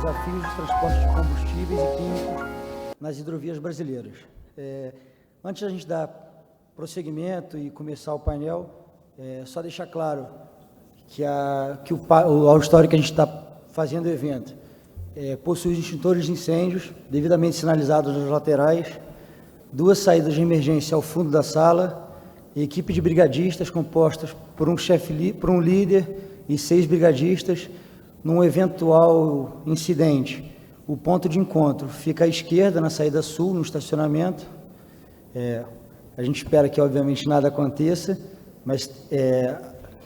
desafios de transporte de combustíveis e químicos nas hidrovias brasileiras. Antes de a gente dar prosseguimento e começar o painel, só deixar claro que o auditório que a gente está fazendo o evento possui extintores de incêndios devidamente sinalizados nas laterais, 2 saídas de emergência ao fundo da sala, equipe de brigadistas compostas por um líder e 6 brigadistas. Num eventual incidente, o ponto de encontro fica à esquerda, na saída sul, no estacionamento. A gente espera que, obviamente, nada aconteça, mas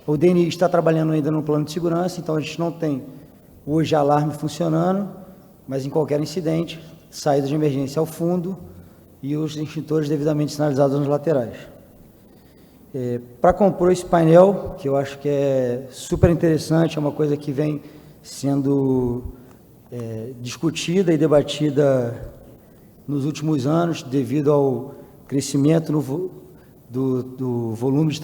o DNI está trabalhando ainda no plano de segurança, então a gente não tem hoje alarme funcionando, mas em qualquer incidente, saída de emergência ao fundo e os extintores devidamente sinalizados nas laterais. Para compor esse painel, que eu acho que é super interessante, é uma coisa que vem sendo discutida e debatida nos últimos anos, devido ao crescimento do volume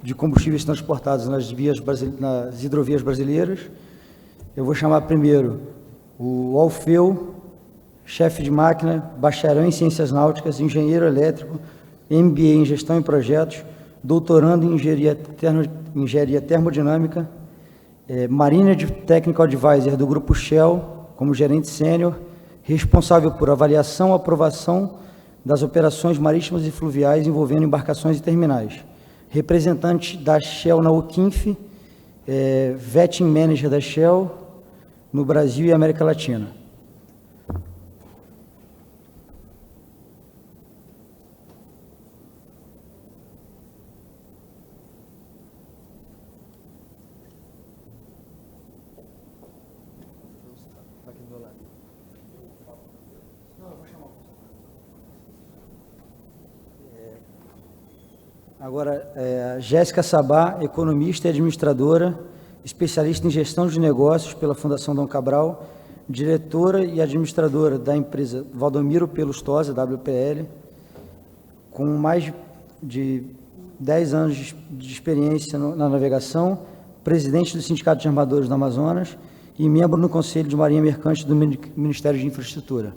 de combustíveis transportados nas hidrovias brasileiras. Eu vou chamar primeiro o Alfeu, chefe de máquina, bacharel em ciências náuticas, engenheiro elétrico, MBA em gestão e projetos, doutorando em engenharia termodinâmica, Marine Technical Advisor do Grupo Shell, como gerente sênior, responsável por avaliação e aprovação das operações marítimas e fluviais envolvendo embarcações e terminais, representante da Shell na UQINF, Vetting Manager da Shell no Brasil e América Latina. Agora, Jéssica Sabá, economista e administradora, especialista em gestão de negócios pela Fundação Dom Cabral, diretora e administradora da empresa Valdomiro Pelustosa, WPL, com mais de 10 anos de experiência na navegação, presidente do Sindicato de Armadores do Amazonas e membro no Conselho de Marinha Mercante do Ministério de Infraestrutura.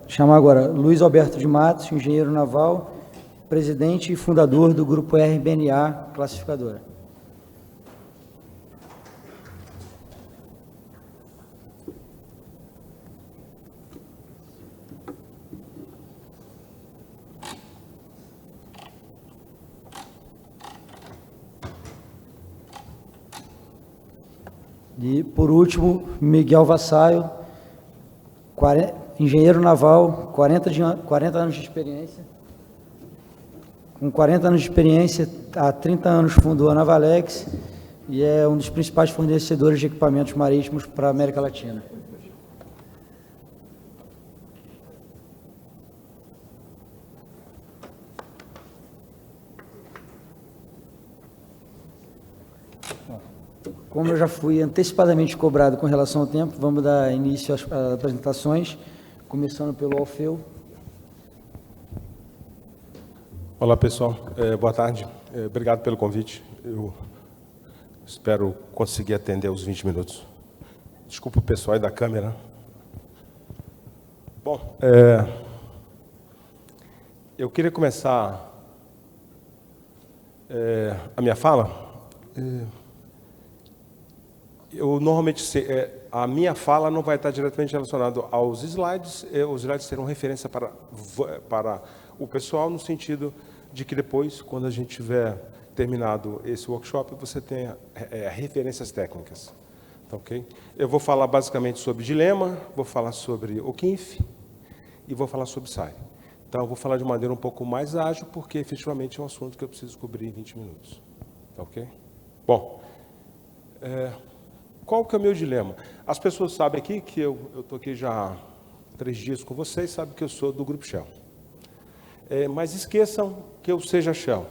Chamar agora Luiz Alberto de Matos, engenheiro naval, presidente e fundador do Grupo RBNA Classificadora. E, por último, Miguel Vassaio, engenheiro naval, 40 anos de experiência. Com 40 anos de experiência, há 30 anos fundou a Navalex e é um dos principais fornecedores de equipamentos marítimos para a América Latina. Como eu já fui antecipadamente cobrado com relação ao tempo, vamos dar início às apresentações, começando pelo Alfeu. Olá, pessoal. Boa tarde. Obrigado pelo convite. Eu espero conseguir atender os 20 minutos. Desculpa o pessoal aí da câmera. Bom, eu queria começar a minha fala. Eu normalmente a minha fala não vai estar diretamente relacionada aos slides. Os slides serão referência para o pessoal, no sentido de que depois, quando a gente tiver terminado esse workshop, você tenha referências técnicas. Tá, ok? Eu vou falar basicamente sobre dilema, vou falar sobre o OQINF e vou falar sobre SAI. Então, eu vou falar de maneira um pouco mais ágil, porque efetivamente é um assunto que eu preciso cobrir em 20 minutos. Tá, ok? Bom, qual que é o meu dilema? As pessoas sabem aqui que eu estou aqui já 3 dias com vocês, sabem que eu sou do Grupo Shell. Mas esqueçam que eu seja Shell.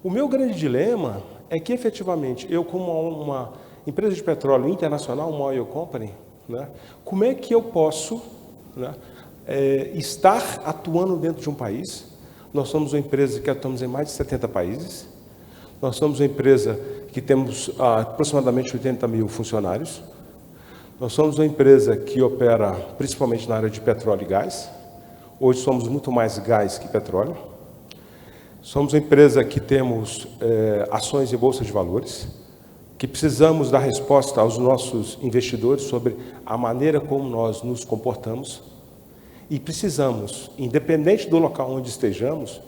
O meu grande dilema é que, efetivamente, eu, como uma empresa de petróleo internacional, uma oil company, né, como é que eu posso, né, estar atuando dentro de um país? Nós somos uma empresa que atuamos em mais de 70 países. Nós somos uma empresa que temos aproximadamente 80 mil funcionários. Nós somos uma empresa que opera principalmente na área de petróleo e gás. Hoje somos muito mais gás que petróleo. Somos uma empresa que temos ações em bolsa de valores, que precisamos dar resposta aos nossos investidores sobre a maneira como nós nos comportamos. E precisamos, independente do local onde estejamos,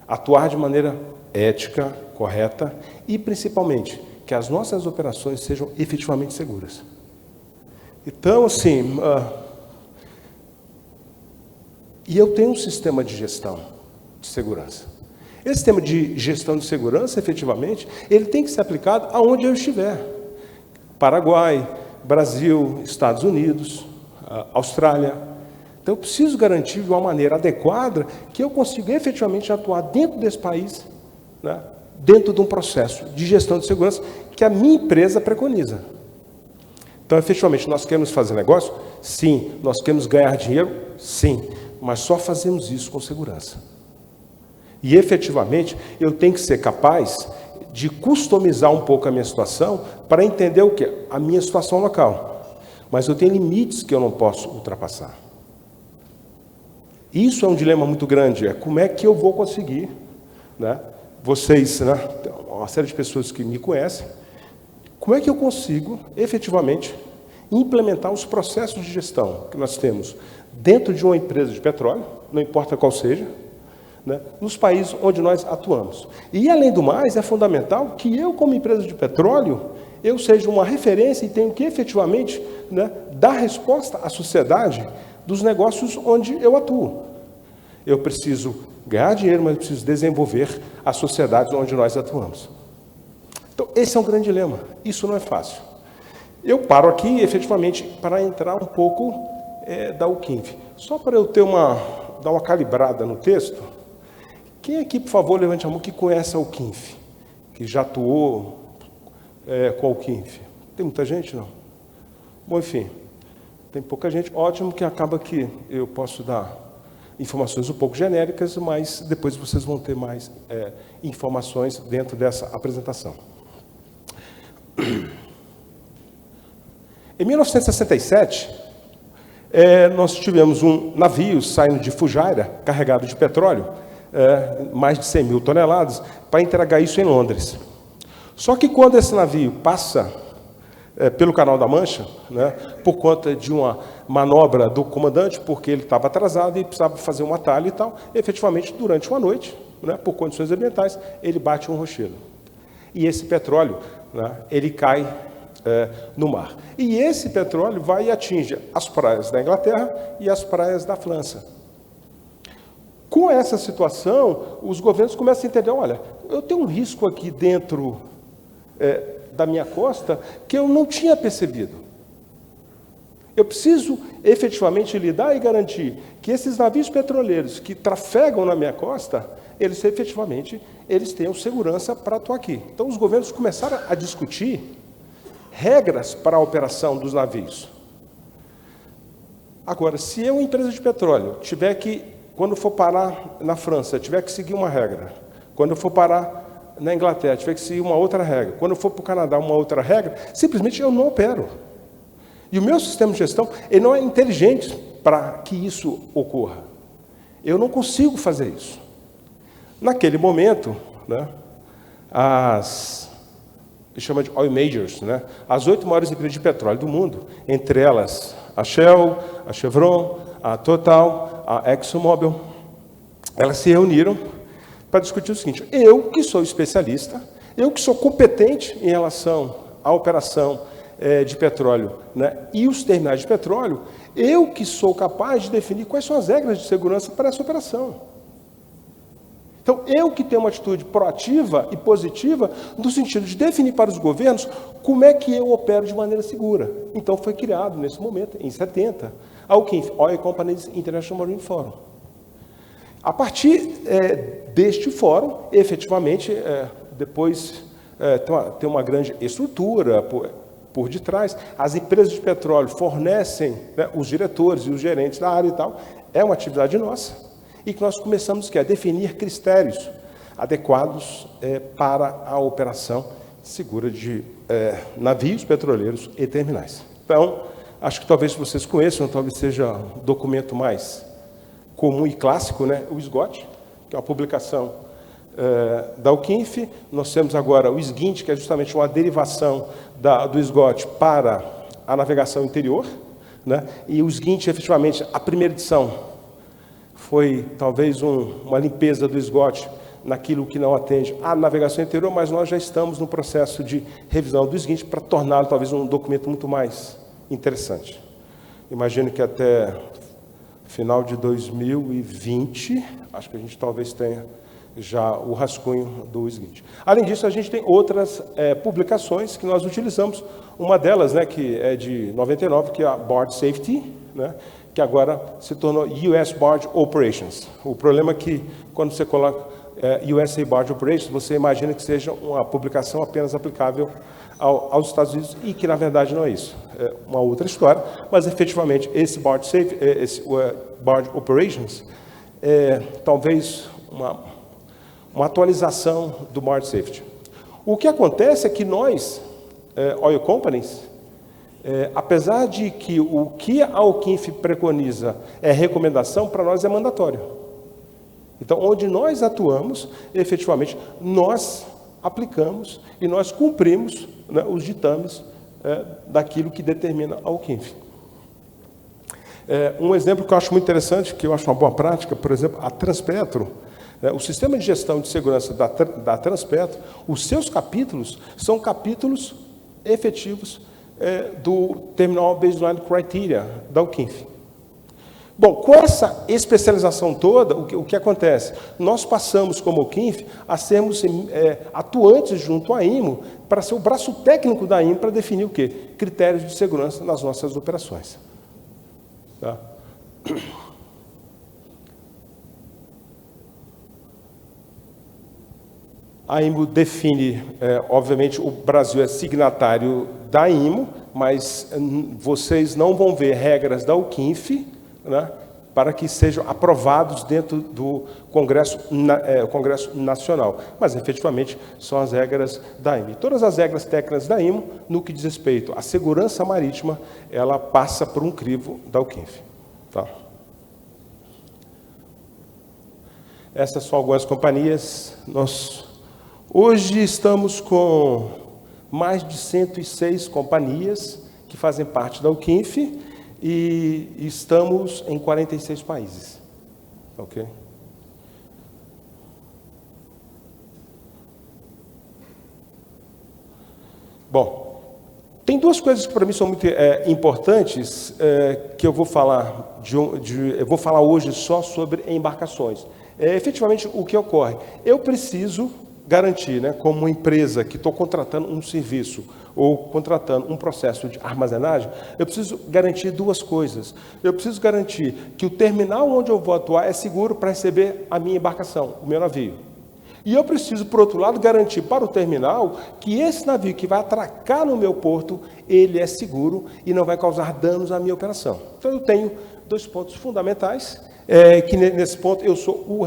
atuar de maneira ética, correta e, principalmente, que as nossas operações sejam efetivamente seguras. Então, assim, e eu tenho um sistema de gestão de segurança. Esse sistema de gestão de segurança, efetivamente, ele tem que ser aplicado aonde eu estiver. Paraguai, Brasil, Estados Unidos, Austrália. Então, eu preciso garantir de uma maneira adequada que eu consiga efetivamente atuar dentro desse país, né, dentro de um processo de gestão de segurança que a minha empresa preconiza. Então, efetivamente, nós queremos fazer negócio? Sim. Nós queremos ganhar dinheiro? Sim. Mas só fazemos isso com segurança. E, efetivamente, eu tenho que ser capaz de customizar um pouco a minha situação para entender o quê? A minha situação local. Mas eu tenho limites que eu não posso ultrapassar. Isso é um dilema muito grande. É como é que eu vou conseguir, né? Vocês, né, uma série de pessoas que me conhecem, como é que eu consigo, efetivamente, implementar os processos de gestão que nós temos dentro de uma empresa de petróleo, não importa qual seja, né, nos países onde nós atuamos. E, além do mais, é fundamental que eu, como empresa de petróleo, eu seja uma referência e tenho que, efetivamente, né, dar resposta à sociedade dos negócios onde eu atuo. Eu preciso ganhar dinheiro, mas eu preciso desenvolver as sociedades onde nós atuamos. Então, esse é um grande dilema. Isso não é fácil. Eu paro aqui, efetivamente, para entrar um pouco da UKINF. Só para eu ter dar uma calibrada no texto. Quem aqui, por favor, levante a mão, que conhece a UKINF? Que já atuou com a UKINF? Tem muita gente, não? Bom, enfim, tem pouca gente. Ótimo, que acaba que eu posso dar informações um pouco genéricas, mas depois vocês vão ter mais informações dentro dessa apresentação. Em 1967, nós tivemos um navio saindo de Fujairah, carregado de petróleo, mais de 100 mil toneladas, para entregar isso em Londres. Só que quando esse navio passa pelo Canal da Mancha, né, por conta de uma manobra do comandante, porque ele estava atrasado e precisava fazer um atalho e tal, efetivamente, durante uma noite, né, por condições ambientais, ele bate um rochedo. E esse petróleo, né, ele cai no mar. E esse petróleo vai e atinge as praias da Inglaterra e as praias da França. Com essa situação, os governos começam a entender, olha, eu tenho um risco aqui dentro da minha costa que eu não tinha percebido. Eu preciso efetivamente lidar e garantir que esses navios petroleiros que trafegam na minha costa, eles efetivamente tenham segurança para atuar aqui. Então, os governos começaram a discutir regras para a operação dos navios. Agora, se eu, empresa de petróleo, tiver que, quando for parar na França, tiver que seguir uma regra, quando eu for parar na Inglaterra, tiver que seguir uma outra regra, quando eu for para o Canadá, uma outra regra, simplesmente eu não opero. E o meu sistema de gestão, ele não é inteligente para que isso ocorra. Eu não consigo fazer isso. Naquele momento, né, chama de oil majors, né, as 8 maiores empresas de petróleo do mundo, entre elas a Shell, a Chevron, a Total, a ExxonMobil, elas se reuniram para discutir o seguinte: eu, que sou especialista, eu que sou competente em relação à operação de petróleo, né, e os terminais de petróleo, eu que sou capaz de definir quais são as regras de segurança para essa operação. Então, eu que tenho uma atitude proativa e positiva no sentido de definir para os governos como é que eu opero de maneira segura. Então, foi criado, nesse momento, em 70, a OCINF, Oil Companies International Marine Forum. A partir deste fórum, efetivamente, depois tem uma grande estrutura por detrás. As empresas de petróleo fornecem, né, os diretores e os gerentes da área e tal. É uma atividade nossa. E que nós começamos a definir critérios adequados para a operação segura de navios petroleiros e terminais. Então, acho que talvez vocês conheçam, talvez seja o documento mais comum e clássico, né? O SGOT, que é uma publicação da OCINF. Nós temos agora o SGINT, que é justamente uma derivação do SGOT para a navegação interior, né? E o SGINT, efetivamente, a primeira edição foi talvez uma limpeza do SGOT naquilo que não atende à navegação interior, mas nós já estamos no processo de revisão do SGINT para torná-lo talvez um documento muito mais interessante. Imagino que até final de 2020, acho que a gente talvez tenha já o rascunho do SGINT. Além disso, a gente tem outras publicações que nós utilizamos. Uma delas, né, que é de 99, que é a Board Safety, né, que agora se tornou US Board Operations. O problema é que, quando você coloca USA Board Operations, você imagina que seja uma publicação apenas aplicável aos Estados Unidos, e que, na verdade, não é isso. É uma outra história, mas, efetivamente, esse Board Safety, esse Board Operations, talvez uma atualização do Board Safety. O que acontece é que nós, Oil Companies, apesar de que o que a OCINF preconiza é recomendação, para nós é mandatório. Então, onde nós atuamos, efetivamente, nós aplicamos e nós cumprimos, né, os ditames daquilo que determina a OCINF. Um exemplo que eu acho muito interessante, que eu acho uma boa prática, por exemplo, a Transpetro, o sistema de gestão de segurança da Transpetro, os seus capítulos são capítulos efetivos do Terminal Baseline Criteria da OCINF. Bom, com essa especialização toda, o que acontece? Nós passamos, como OCINF, a sermos atuantes junto à IMO, para ser o braço técnico da IMO, para definir o quê? Critérios de segurança nas nossas operações. Tá? A IMO define, obviamente, o Brasil é signatário da IMO, mas vocês não vão ver regras da OCINF, né, para que sejam aprovados dentro do Congresso Nacional. Mas, efetivamente, são as regras da IMO. E todas as regras técnicas da IMO, no que diz respeito à segurança marítima, ela passa por um crivo da OCINF. Tá? Essas são algumas companhias. Nós, hoje, estamos com mais de 106 companhias que fazem parte da OCINF, e estamos em 46 países. Ok? Bom, tem duas coisas que para mim são muito importantes, que eu vou falar eu vou falar hoje só sobre embarcações. Efetivamente, o que ocorre? Eu preciso garantir, né, como uma empresa que estou contratando um serviço ou contratando um processo de armazenagem, eu preciso garantir duas coisas. Eu preciso garantir que o terminal onde eu vou atuar é seguro para receber a minha embarcação, o meu navio. E eu preciso, por outro lado, garantir para o terminal que esse navio que vai atracar no meu porto, ele é seguro e não vai causar danos à minha operação. Então, eu tenho dois pontos fundamentais, que nesse ponto eu sou,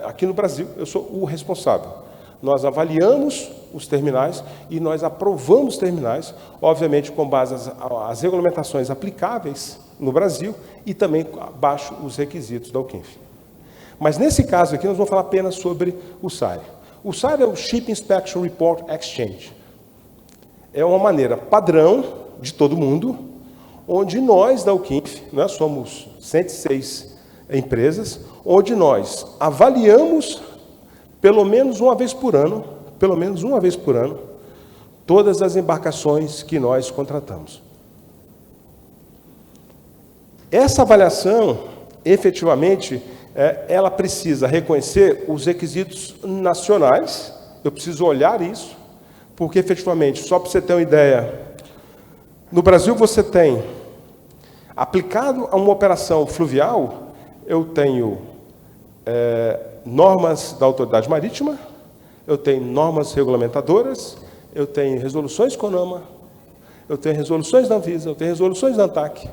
aqui no Brasil, eu sou o responsável. Nós avaliamos os terminais e nós aprovamos terminais, obviamente com base às regulamentações aplicáveis no Brasil e também abaixo os requisitos da OCINF. Mas nesse caso aqui nós vamos falar apenas sobre o SAR. O SAR é o Ship Inspection Report Exchange. É uma maneira padrão de todo mundo, onde nós da OCINF, nós somos 106 empresas, onde nós avaliamos pelo menos uma vez por ano, todas as embarcações que nós contratamos. Essa avaliação, efetivamente, ela precisa reconhecer os requisitos nacionais, eu preciso olhar isso, porque, efetivamente, só para você ter uma ideia, no Brasil você tem Aplicado a uma operação fluvial, eu tenho normas da autoridade marítima, eu tenho normas regulamentadoras, eu tenho resoluções CONAMA, eu tenho resoluções da Anvisa, eu tenho resoluções da ANTAC,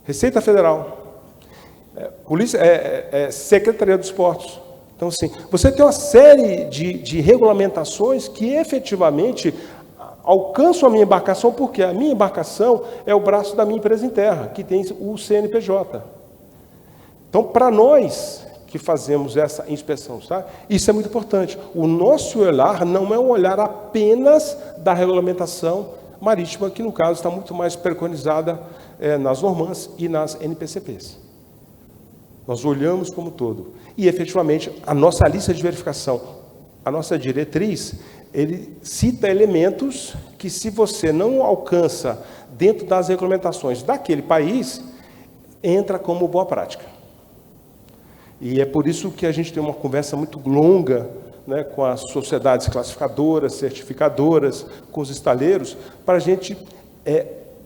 Receita Federal, Secretaria dos Portos. Então, assim, você tem uma série de regulamentações que efetivamente alcançam a minha embarcação, porque a minha embarcação é o braço da minha empresa em terra, que tem o CNPJ. Então, para nós que fazemos essa inspeção, tá? Isso é muito importante. O nosso olhar não é um olhar apenas da regulamentação marítima, que no caso está muito mais preconizada nas normans e nas NPCPs. Nós olhamos como todo. E, efetivamente, a nossa lista de verificação, a nossa diretriz, ele cita elementos que, se você não alcança dentro das regulamentações daquele país, entra como boa prática. E é por isso que a gente tem uma conversa muito longa, né, com as sociedades classificadoras, certificadoras, com os estaleiros, para a gente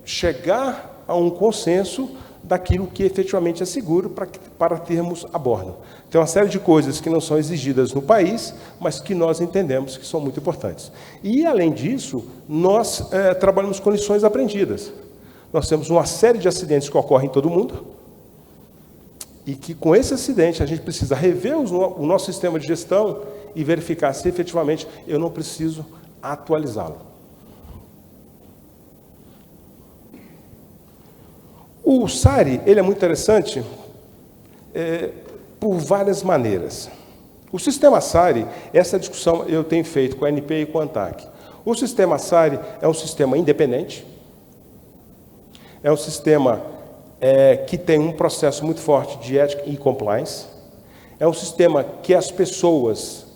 chegar a um consenso daquilo que efetivamente é seguro para termos a bordo. Tem uma série de coisas que não são exigidas no país, mas que nós entendemos que são muito importantes. E, além disso, nós trabalhamos com lições aprendidas. Nós temos uma série de acidentes que ocorrem em todo o mundo, e que, com esse acidente, a gente precisa rever o nosso sistema de gestão e verificar se, efetivamente, eu não preciso atualizá-lo. O SARI, ele é muito interessante por várias maneiras. O sistema SARI, essa discussão eu tenho feito com a ANP e com a ANTAC. O sistema SARI é um sistema independente, é um sistema que tem um processo muito forte de ética e compliance, é um sistema que as pessoas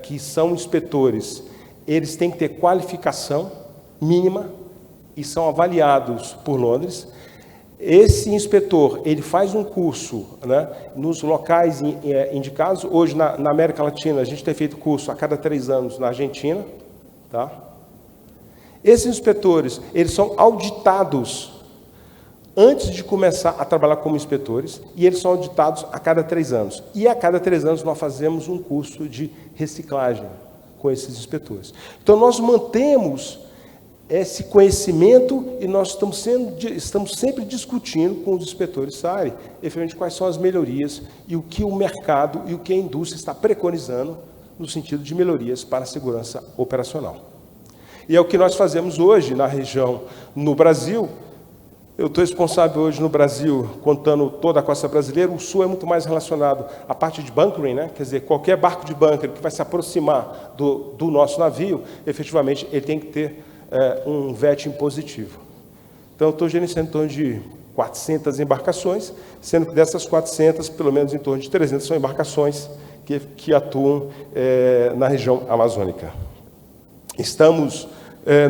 que são inspetores, eles têm que ter qualificação mínima e são avaliados por Londres. Esse inspetor, ele faz um curso, né, nos locais indicados. Hoje, na América Latina, a gente tem feito curso a cada 3 anos na Argentina. Tá? Esses inspetores, eles são auditados antes de começar a trabalhar como inspetores, e eles são auditados a cada 3 anos. E a cada 3 anos nós fazemos um curso de reciclagem com esses inspetores. Então, nós mantemos esse conhecimento e nós estamos sempre discutindo com os inspetores SARI, efetivamente, quais são as melhorias e o que o mercado e o que a indústria está preconizando no sentido de melhorias para a segurança operacional. E é o que nós fazemos hoje na região, no Brasil. Eu estou responsável hoje no Brasil, contando toda a costa brasileira. O sul é muito mais relacionado à parte de bunkering, né? Quer dizer, qualquer barco de bunkering que vai se aproximar do nosso navio, efetivamente, ele tem que ter um vetting positivo. Então, eu estou gerenciando em torno de 400 embarcações, sendo que dessas 400, pelo menos em torno de 300 são embarcações que atuam na região amazônica. Estamos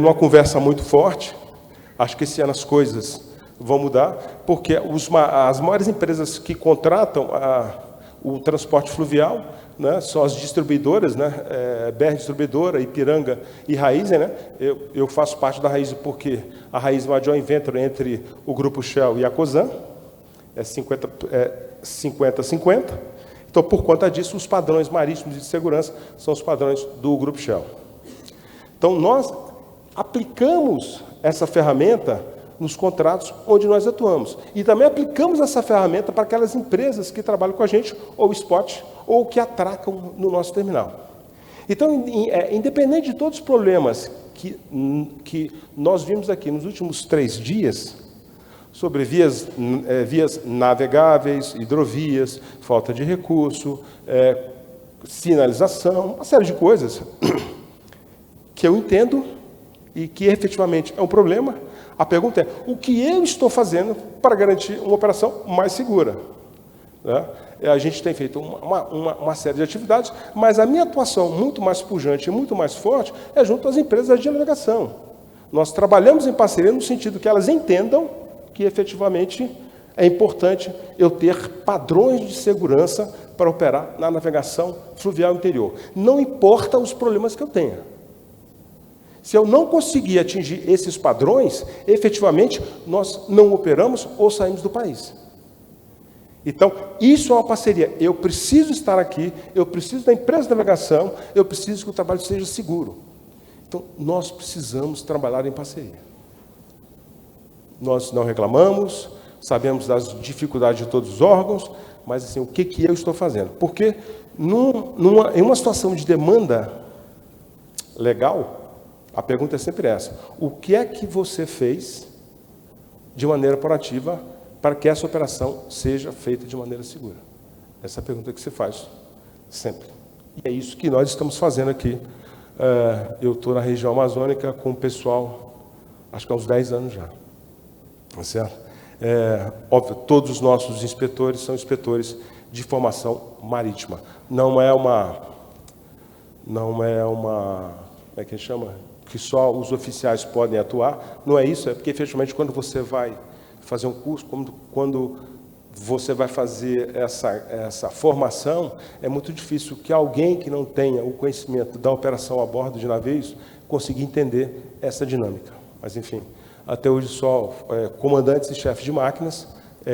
numa conversa muito forte. Acho que esse ano as coisas vão mudar, porque as maiores empresas que contratam o transporte fluvial, né, são as distribuidoras, né, BR Distribuidora, Ipiranga e Raízen, né? Eu faço parte da Raízen porque a Raízen é uma joint venture entre o Grupo Shell e a Cosan, 50-50. Então, por conta disso, os padrões marítimos de segurança são os padrões do Grupo Shell. Então, nós aplicamos essa ferramenta nos contratos onde nós atuamos. E também aplicamos essa ferramenta para aquelas empresas que trabalham com a gente, ou spot, ou que atracam no nosso terminal. Então, independente de todos os problemas que nós vimos aqui nos últimos 3 dias, sobre vias navegáveis, hidrovias, falta de recurso, sinalização, uma série de coisas que eu entendo e que efetivamente é um problema. A pergunta é, o que eu estou fazendo para garantir uma operação mais segura? Né? A gente tem feito uma série de atividades, mas a minha atuação muito mais pujante e muito mais forte é junto às empresas de navegação. Nós trabalhamos em parceria no sentido que elas entendam que efetivamente é importante eu ter padrões de segurança para operar na navegação fluvial interior. Não importa os problemas que eu tenha. Se eu não conseguir atingir esses padrões, efetivamente, nós não operamos ou saímos do país. Então, isso é uma parceria. Eu preciso estar aqui, eu preciso da empresa de navegação, eu preciso que o trabalho seja seguro. Então, nós precisamos trabalhar em parceria. Nós não reclamamos, sabemos das dificuldades de todos os órgãos, mas assim, o que eu estou fazendo? Porque em uma situação de demanda legal, a pergunta é sempre essa: o que é que você fez de maneira proativa para que essa operação seja feita de maneira segura? Essa é a pergunta que você faz sempre. E é isso que nós estamos fazendo aqui. Eu estou na região amazônica com o pessoal, acho que há uns 10 anos já. Tá certo? Óbvio, todos os nossos inspetores são inspetores de formação marítima. Não é uma, como é que chama? Que só os oficiais podem atuar. Não é isso, é porque efetivamente quando você vai fazer um curso, quando você vai fazer essa formação, é muito difícil que alguém que não tenha o conhecimento da operação a bordo de navios consiga entender essa dinâmica. Mas, enfim, até hoje só comandantes e chefes de máquinas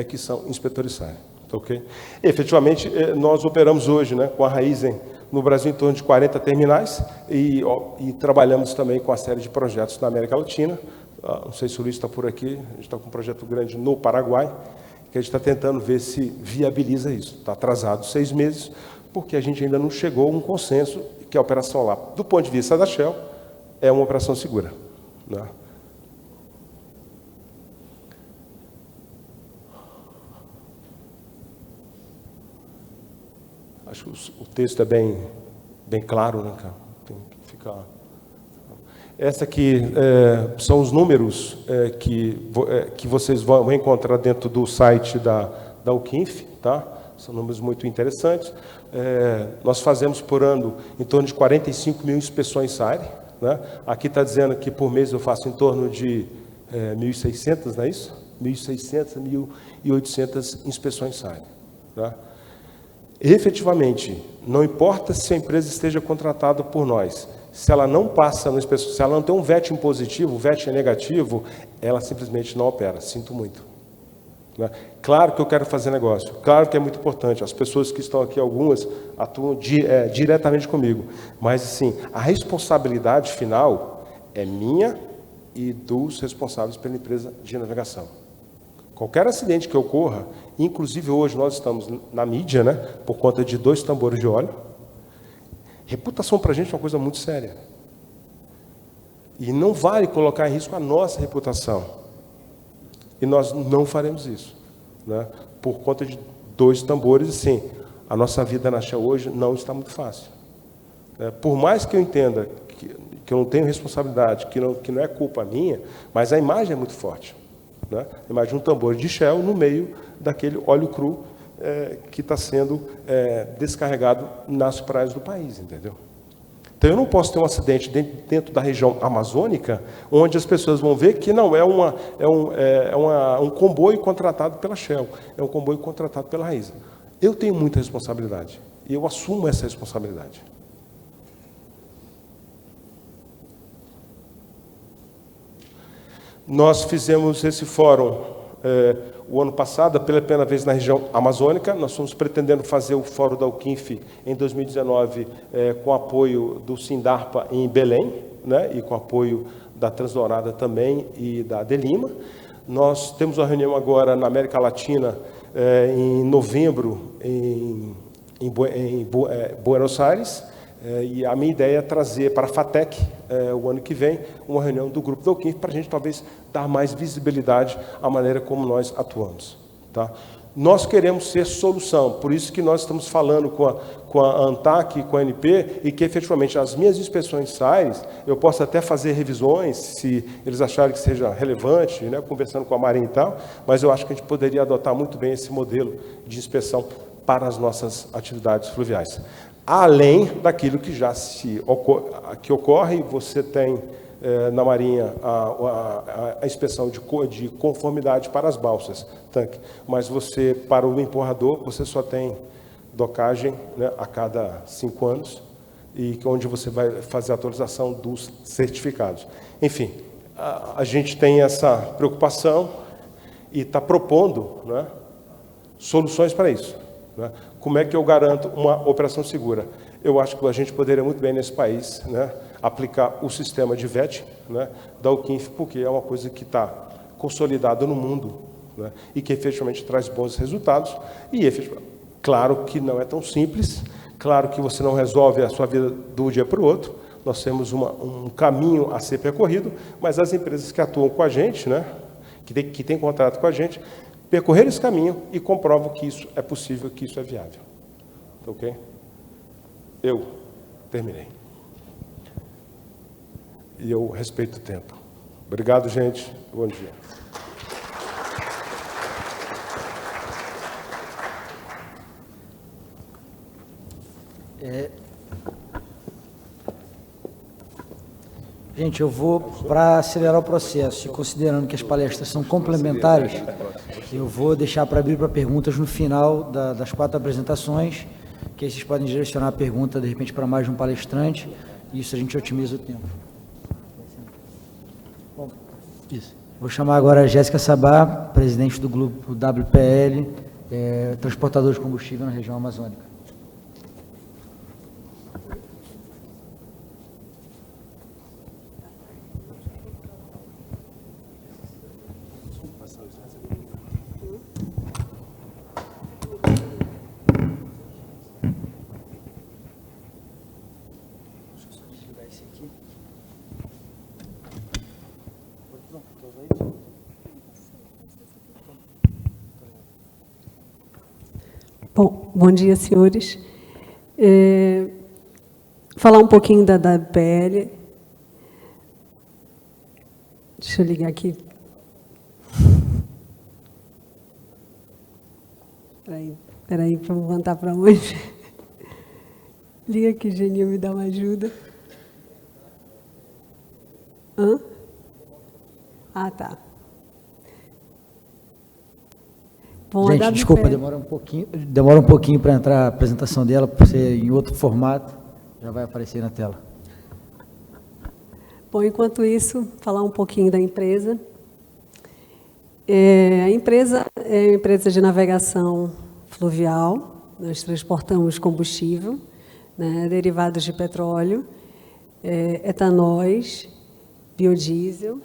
que são inspetores SARE. Okay? Efetivamente, nós operamos hoje, né, com a Raízen no Brasil em torno de 40 terminais e trabalhamos também com a série de projetos na América Latina. Não sei se o Luiz está por aqui, a gente está com um projeto grande no Paraguai, que a gente está tentando ver se viabiliza isso. Está atrasado 6 meses, porque a gente ainda não chegou a um consenso que a operação lá, do ponto de vista da Shell, é uma operação segura. Né? Acho que o texto é bem claro, né, cara? Tem que ficar... Essa aqui são os números que vocês vão encontrar dentro do site da UQINF, tá? São números muito interessantes. Nós fazemos por ano em torno de 45 mil inspeções SARE, né? Aqui está dizendo que por mês eu faço em torno de 1.600, não é isso? 1.600, 1.800 inspeções SARE. Tá? Efetivamente, não importa se a empresa esteja contratada por nós, se ela não passa no inspeção, se ela não tem um VET positivo, o VET é negativo, ela simplesmente não opera. Sinto muito. Né? Claro que eu quero fazer negócio, claro que é muito importante. As pessoas que estão aqui, algumas, atuam diretamente comigo. Mas, assim, a responsabilidade final é minha e dos responsáveis pela empresa de navegação. Qualquer acidente que ocorra, inclusive hoje nós estamos na mídia, né, por conta de 2 tambores de óleo. Reputação para a gente é uma coisa muito séria. E não vale colocar em risco a nossa reputação. E nós não faremos isso. Né? Por conta de 2 tambores, assim, a nossa vida na Shell hoje não está muito fácil. Por mais que eu entenda que eu não tenho responsabilidade, que não é culpa minha, mas a imagem é muito forte. Né? Imagina um tambor de Shell no meio daquele óleo cru que está sendo descarregado nas praias do país, entendeu? Então, eu não posso ter um acidente dentro da região amazônica, onde as pessoas vão ver que não é um comboio contratado pela Shell, é um comboio contratado pela Raízen. Eu tenho muita responsabilidade, e eu assumo essa responsabilidade. Nós fizemos esse fórum o ano passado, pela primeira vez na região amazônica. Nós estamos pretendendo fazer o fórum da UQINF em 2019 com apoio do Sindarpa em Belém, né, e com apoio da Transdoorada também e da Adelima. Nós temos uma reunião agora na América Latina em novembro em Buenos Aires. E a minha ideia é trazer para a FATEC, o ano que vem, uma reunião do grupo da UQINF para a gente talvez dar mais visibilidade à maneira como nós atuamos. Tá? Nós queremos ser solução, por isso que nós estamos falando com a ANTAC e com a ANP, e que efetivamente as minhas inspeções SARES, eu posso até fazer revisões, se eles acharem que seja relevante, né, conversando com a Marinha e tal, mas eu acho que a gente poderia adotar muito bem esse modelo de inspeção para as nossas atividades fluviais. Além daquilo que já que ocorre, você tem na Marinha a inspeção de conformidade para as balsas, tanque, mas você, para o empurrador, você só tem docagem, né, a cada 5 anos, e onde você vai fazer a atualização dos certificados. Enfim, a gente tem essa preocupação e está propondo, né, soluções para isso. Né? Como é que eu garanto uma operação segura? Eu acho que a gente poderia muito bem nesse país, né, aplicar o sistema de VET, né, da UQINF, porque é uma coisa que está consolidada no mundo, né, e que efetivamente traz bons resultados. E claro que não é tão simples, claro que você não resolve a sua vida do dia para o outro, nós temos um caminho a ser percorrido, mas as empresas que atuam com a gente, né, que têm contrato com a gente, percorreram esse caminho e comprovam que isso é possível, que isso é viável. Ok? Eu terminei. E eu respeito o tempo. Obrigado, gente. Bom dia. Gente, eu vou, para acelerar o processo, e considerando que as palestras são complementares, eu vou deixar para abrir para perguntas no final das 4 apresentações, que aí vocês podem direcionar a pergunta, de repente, para mais de um palestrante, e isso a gente otimiza o tempo. Bom, isso. Vou chamar agora a Jéssica Sabá, presidente do grupo WPL, transportador de combustível na região amazônica. Bom dia, senhores. Falar um pouquinho da WPL. Deixa eu ligar aqui. Espera aí, para levantar para onde? Liga aqui, Geninho, me dá uma ajuda. Hã? Ah, tá. Bom, gente, desculpa, demora um pouquinho para entrar a apresentação dela, por ser em outro formato, já vai aparecer na tela. Bom, enquanto isso, falar um pouquinho da empresa. A empresa é uma empresa de navegação fluvial, nós transportamos combustível, né, derivados de petróleo, etanóis, biodiesel,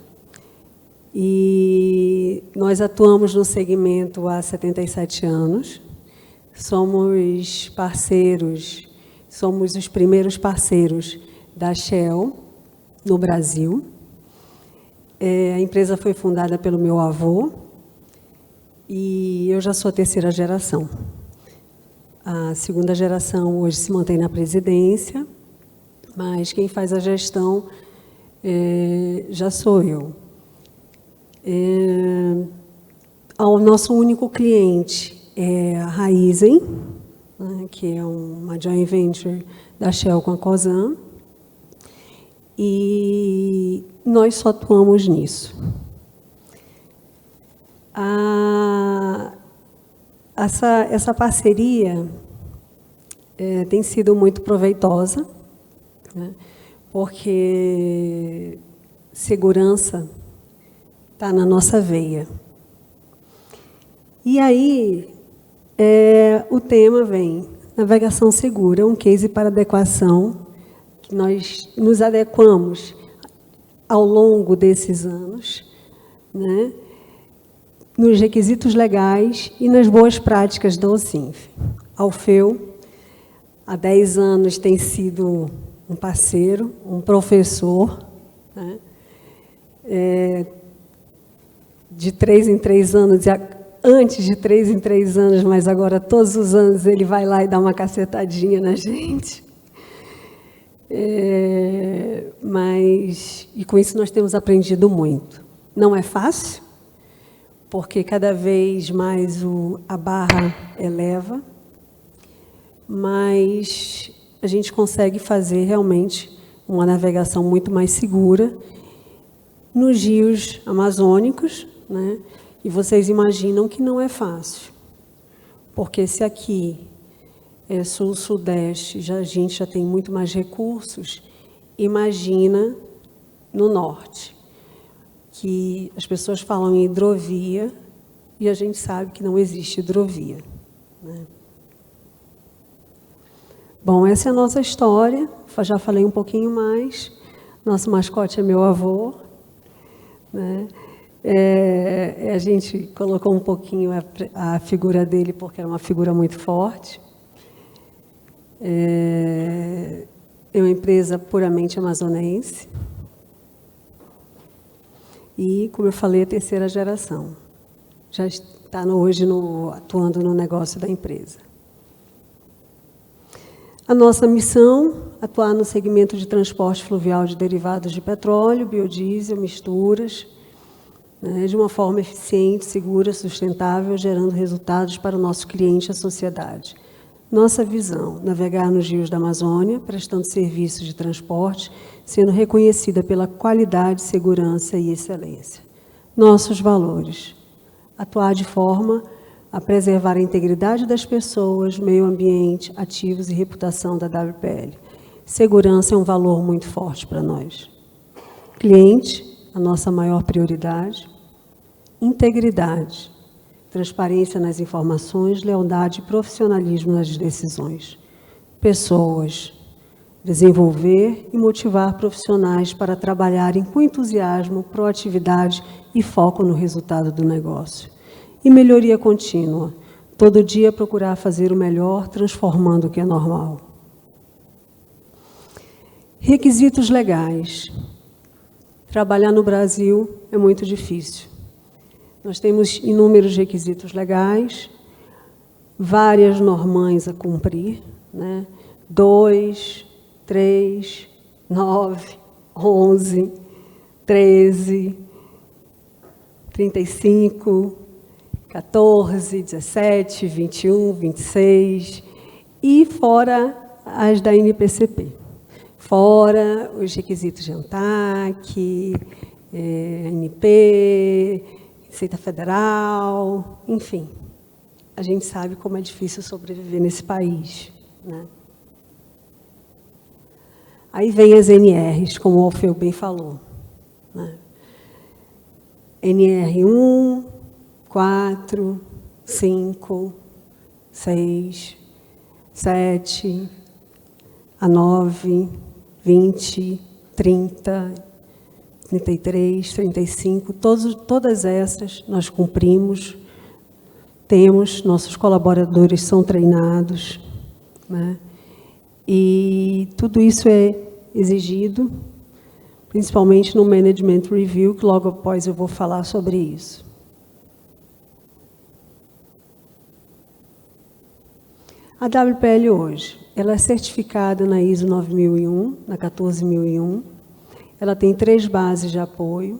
e nós atuamos no segmento há 77 anos, somos parceiros, somos os primeiros parceiros da Shell no Brasil. A empresa foi fundada pelo meu avô e eu já sou a 3ª geração. A 2ª geração hoje se mantém na presidência, mas quem faz a gestão já sou eu. O nosso único cliente é a Raízen, né, que é uma joint venture da Shell com a Cosan, e nós só atuamos nisso. Essa parceria tem sido muito proveitosa, né, porque segurança está na nossa veia. E aí, o tema vem, navegação segura, um case para adequação, que nós nos adequamos ao longo desses anos, né, nos requisitos legais e nas boas práticas da OCINF. A UFEU, há 10 anos, tem sido um parceiro, um professor, né, de 3 em 3 anos, antes de 3 em 3 anos, mas agora todos os anos ele vai lá e dá uma cacetadinha na gente. E com isso nós temos aprendido muito. Não é fácil, porque cada vez mais a barra eleva, mas a gente consegue fazer realmente uma navegação muito mais segura nos rios amazônicos, né? E vocês imaginam que não é fácil, porque se aqui sul-sudeste, a gente já tem muito mais recursos, imagina no norte, que as pessoas falam em hidrovia e a gente sabe que não existe hidrovia, né? Bom, essa é a nossa história, já falei um pouquinho mais. Nosso mascote é meu avô, né? A gente colocou um pouquinho a figura dele, porque era uma figura muito forte. É uma empresa puramente amazonense. E, como eu falei, a terceira geração. Já está hoje atuando no negócio da empresa. A nossa missão, atuar no segmento de transporte fluvial de derivados de petróleo, biodiesel, misturas, né, de uma forma eficiente, segura, sustentável, gerando resultados para o nosso cliente e a sociedade. Nossa visão, navegar nos rios da Amazônia, prestando serviços de transporte, sendo reconhecida pela qualidade, segurança e excelência. Nossos valores, atuar de forma a preservar a integridade das pessoas, meio ambiente, ativos e reputação da WPL. Segurança é um valor muito forte para nós. Cliente, a nossa maior prioridade. Integridade, transparência nas informações, lealdade e profissionalismo nas decisões. Pessoas, desenvolver e motivar profissionais para trabalharem com entusiasmo, proatividade e foco no resultado do negócio. E melhoria contínua, todo dia procurar fazer o melhor, transformando o que é normal. Requisitos legais. Trabalhar no Brasil é muito difícil. Nós temos inúmeros requisitos legais, várias normãs a cumprir, né? 2, 3, 9, 11, 13, 35, 14, 17, 21, 26, e fora as da NPCP. Fora os requisitos de ANTAC, ANP, Receita Federal, enfim. A gente sabe como é difícil sobreviver nesse país, né? Aí vem as NRs, como o Alfeu bem falou, né? NR1, 4, 5, 6, 7, a 9, 20, 30, 33, 35, todas essas nós cumprimos, temos, nossos colaboradores são treinados, né? E tudo isso é exigido, principalmente no Management Review, que logo após eu vou falar sobre isso. A WPL hoje, ela é certificada na ISO 9001, na 14001, ela tem 3 bases de apoio,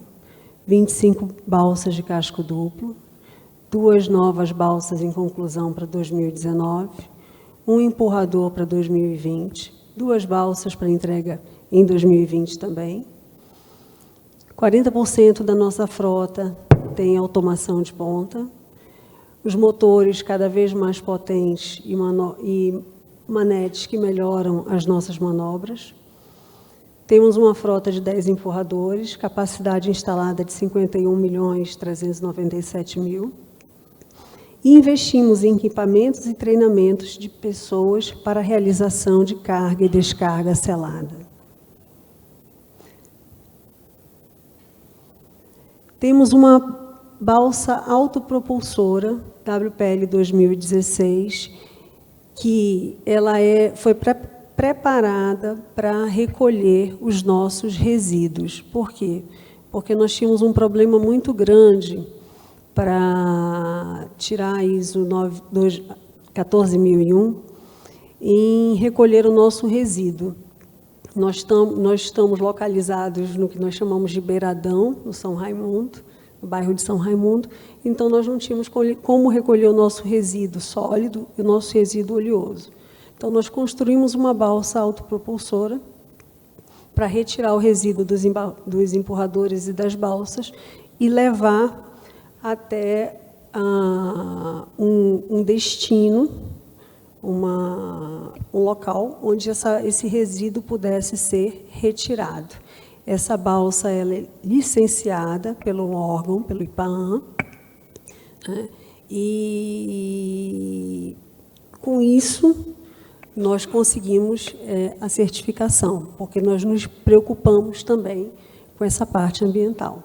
25 balsas de casco duplo, 2 novas balsas em conclusão para 2019, um empurrador para 2020, 2 balsas para entrega em 2020 também. 40% da nossa frota tem automação de ponta, os motores cada vez mais potentes e manetes que melhoram as nossas manobras. Temos uma frota de 10 empurradores, capacidade instalada de 51.397.000. E investimos em equipamentos e treinamentos de pessoas para a realização de carga e descarga selada. Temos uma balsa autopropulsora, WPL 2016, que ela foi preparada para recolher os nossos resíduos. Por quê? Porque nós tínhamos um problema muito grande para tirar a ISO 14001 em recolher o nosso resíduo. Nós estamos localizados no que nós chamamos de Beiradão, no São Raimundo, no bairro de São Raimundo, então nós não tínhamos como recolher o nosso resíduo sólido e o nosso resíduo oleoso. Então, nós construímos uma balsa autopropulsora para retirar o resíduo dos empurradores e das balsas e levar até um destino um local onde esse resíduo pudesse ser retirado. Essa balsa ela é licenciada pelo órgão, pelo IPAAM, né? E, com isso, nós conseguimos a certificação, porque nós nos preocupamos também com essa parte ambiental.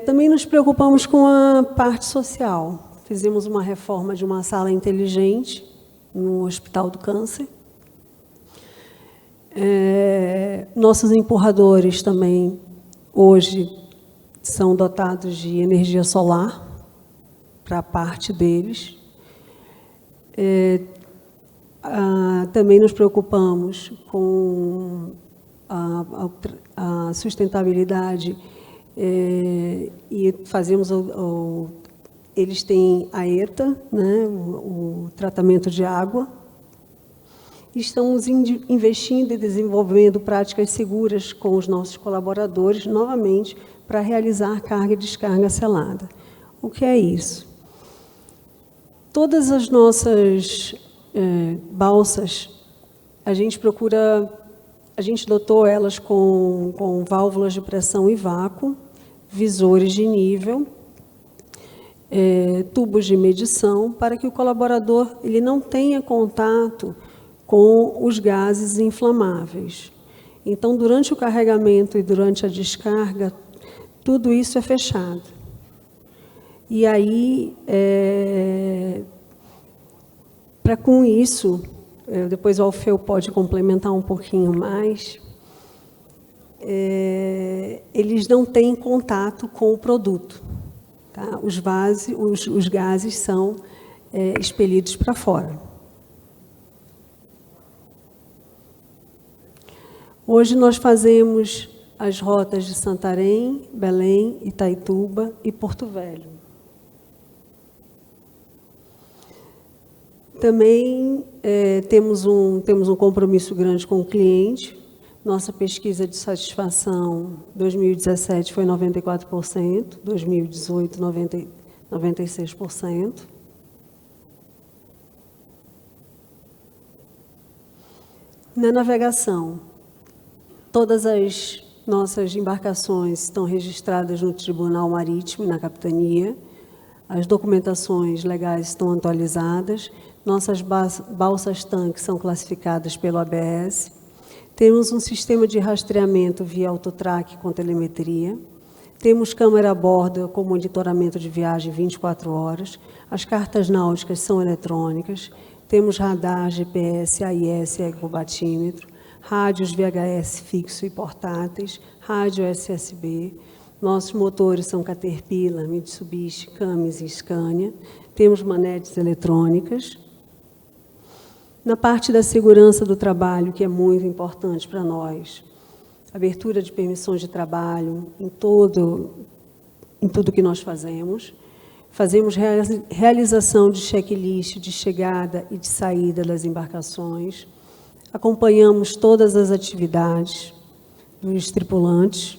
Também nos preocupamos com a parte social. Fizemos uma reforma de uma sala inteligente no Hospital do Câncer. Nossos empurradores também, hoje, são dotados de energia solar para a parte deles. Também nos preocupamos com a sustentabilidade e fazemos eles têm a ETA, né, o tratamento de água. Estamos investindo e desenvolvendo práticas seguras com os nossos colaboradores, novamente, para realizar carga e descarga selada. O que é isso? Todas as nossas balsas, a gente dotou elas com válvulas de pressão e vácuo, visores de nível, tubos de medição, para que o colaborador ele não tenha contato com os gases inflamáveis. Então, durante o carregamento e durante a descarga, tudo isso é fechado. E aí, com isso, depois o Alfeu pode complementar um pouquinho mais, eles não têm contato com o produto. Tá? Os gases são expelidos para fora. Hoje nós fazemos as rotas de Santarém, Belém, Itaituba e Porto Velho. Também temos um compromisso grande com o cliente. Nossa pesquisa de satisfação 2017 foi 94%, 2018 96%. Na navegação, todas as nossas embarcações estão registradas no Tribunal Marítimo e na Capitania. As documentações legais estão atualizadas. Nossas balsas-tanques são classificadas pelo ABS. Temos um sistema de rastreamento via autotrack com telemetria. Temos câmera a bordo com monitoramento de viagem 24 horas. As cartas náuticas são eletrônicas. Temos radar, GPS, AIS e ecobatímetro. Rádios VHS fixo e portáteis. Rádio SSB. Nossos motores são Caterpillar, Mitsubishi, Cummins e Scania. Temos manetes eletrônicas. Na parte da segurança do trabalho, que é muito importante para nós, abertura de permissões de trabalho em tudo que nós fazemos. Fazemos realização de checklist de chegada e de saída das embarcações. Acompanhamos todas as atividades dos tripulantes.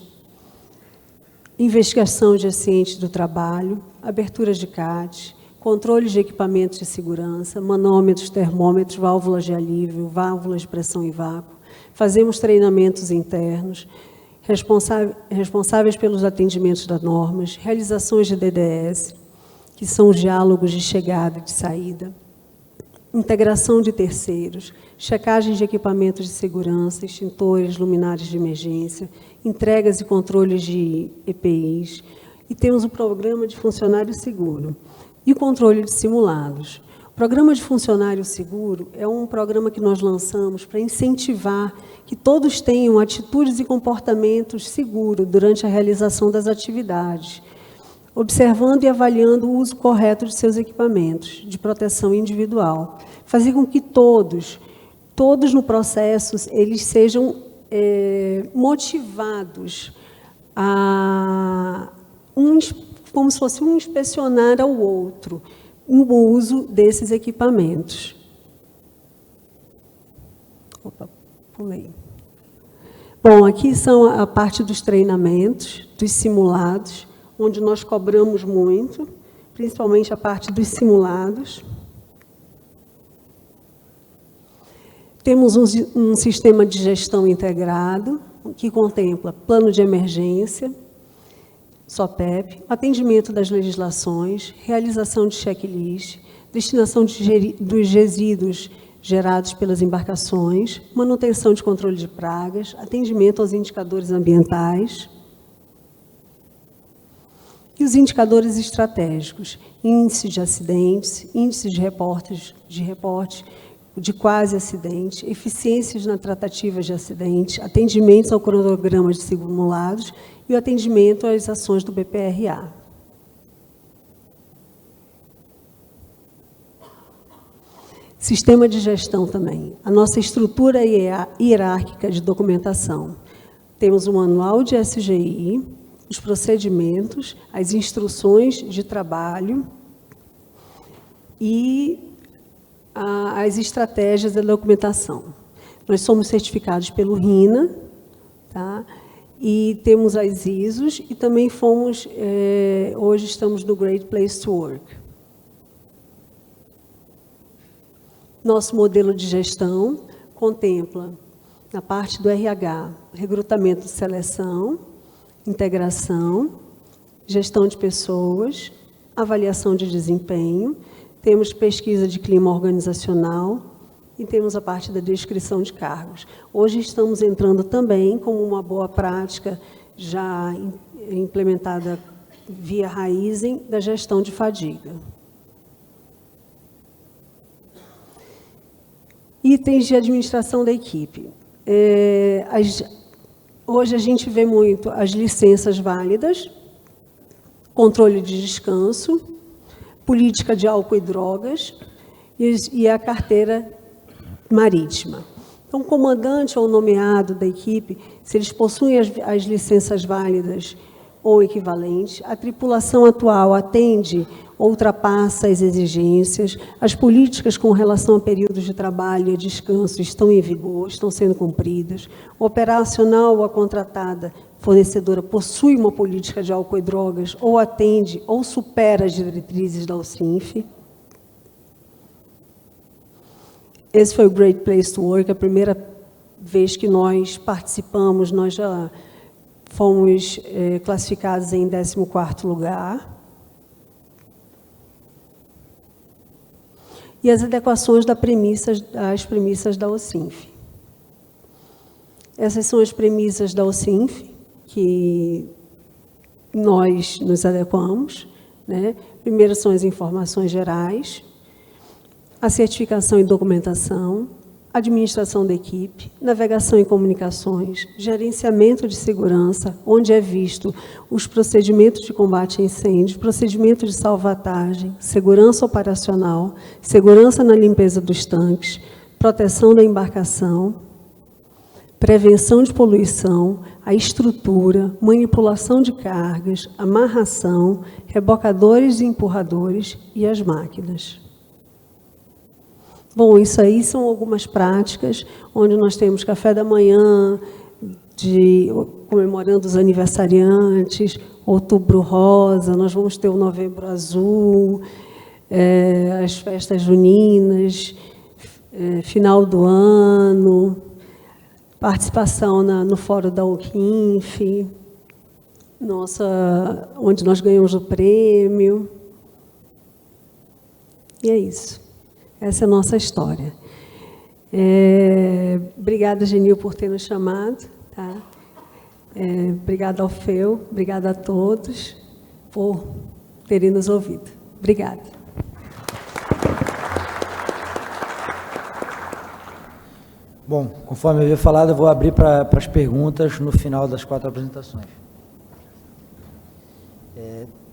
Investigação de acidentes do trabalho, abertura de CAT, controle de equipamentos de segurança, manômetros, termômetros, válvulas de alívio, válvulas de pressão e vácuo. Fazemos treinamentos internos, responsáveis pelos atendimentos das normas, realizações de DDS, que são os diálogos de chegada e de saída, integração de terceiros, checagem de equipamentos de segurança, extintores, luminárias de emergência, entregas e controles de EPIs, e temos o programa de funcionário seguro e o controle de simulados. O programa de funcionário seguro é um programa que nós lançamos para incentivar que todos tenham atitudes e comportamentos seguros durante a realização das atividades, observando e avaliando o uso correto de seus equipamentos de proteção individual. Fazer com que todos no processo, eles sejam motivados a como se fosse um inspecionar ao outro no uso desses equipamentos. Opa, pulei. Bom, aqui são a parte dos treinamentos, dos simulados, onde nós cobramos muito, principalmente a parte dos simulados. Temos um sistema de gestão integrado, que contempla plano de emergência, SOPEP, atendimento das legislações, realização de checklist, destinação dos resíduos gerados pelas embarcações, manutenção de controle de pragas, atendimento aos indicadores ambientais e os indicadores estratégicos, índice de acidentes, índice de reporte de quase acidente, eficiências na tratativa de acidente, atendimentos ao cronograma de simulados e o atendimento às ações do BPRA. Sistema de gestão também. A nossa estrutura hierárquica de documentação. Temos o manual de SGI, os procedimentos, as instruções de trabalho e as estratégias da documentação. Nós somos certificados pelo RINA, tá? E temos as ISOs e também fomos, hoje estamos no Great Place to Work. Nosso modelo de gestão contempla, na parte do RH, recrutamento e seleção, integração, gestão de pessoas, avaliação de desempenho, temos pesquisa de clima organizacional e temos a parte da descrição de cargos. Hoje estamos entrando também como uma boa prática já implementada via Raizen da gestão de fadiga. Itens de administração da equipe. Hoje a gente vê muito as licenças válidas, controle de descanso, política de álcool e drogas e a carteira marítima. Então, o comandante ou nomeado da equipe, se eles possuem as licenças válidas ou equivalentes, a tripulação atual atende ou ultrapassa as exigências, as políticas com relação a períodos de trabalho e descanso estão em vigor, estão sendo cumpridas, o operacional ou a contratada fornecedora possui uma política de álcool e drogas ou atende ou supera as diretrizes da OCINF. Esse foi o Great Place to Work, a primeira vez que nós participamos, nós já fomos classificados em 14º lugar. E as adequações às premissas da OCINF. Essas são as premissas da OCINF, que nós nos adequamos, né? Primeiro são as informações gerais, a certificação e documentação, administração da equipe, navegação e comunicações, gerenciamento de segurança, onde é visto os procedimentos de combate a incêndio, procedimento de salvatagem, segurança operacional, segurança na limpeza dos tanques, proteção da embarcação, prevenção de poluição, a estrutura, manipulação de cargas, amarração, rebocadores e empurradores e as máquinas. Bom, isso aí são algumas práticas, onde nós temos café da manhã, comemorando os aniversariantes, Outubro Rosa, nós vamos ter o Novembro Azul, as festas juninas, final do ano, participação no Fórum da OCINF, onde nós ganhamos o prêmio. E é isso. Essa é a nossa história. Obrigada, Genil, por ter nos chamado. Tá? Obrigada ao FEU, obrigada a todos por terem nos ouvido. Obrigada. Bom, conforme eu havia falado, eu vou abrir para as perguntas no final das 4 apresentações.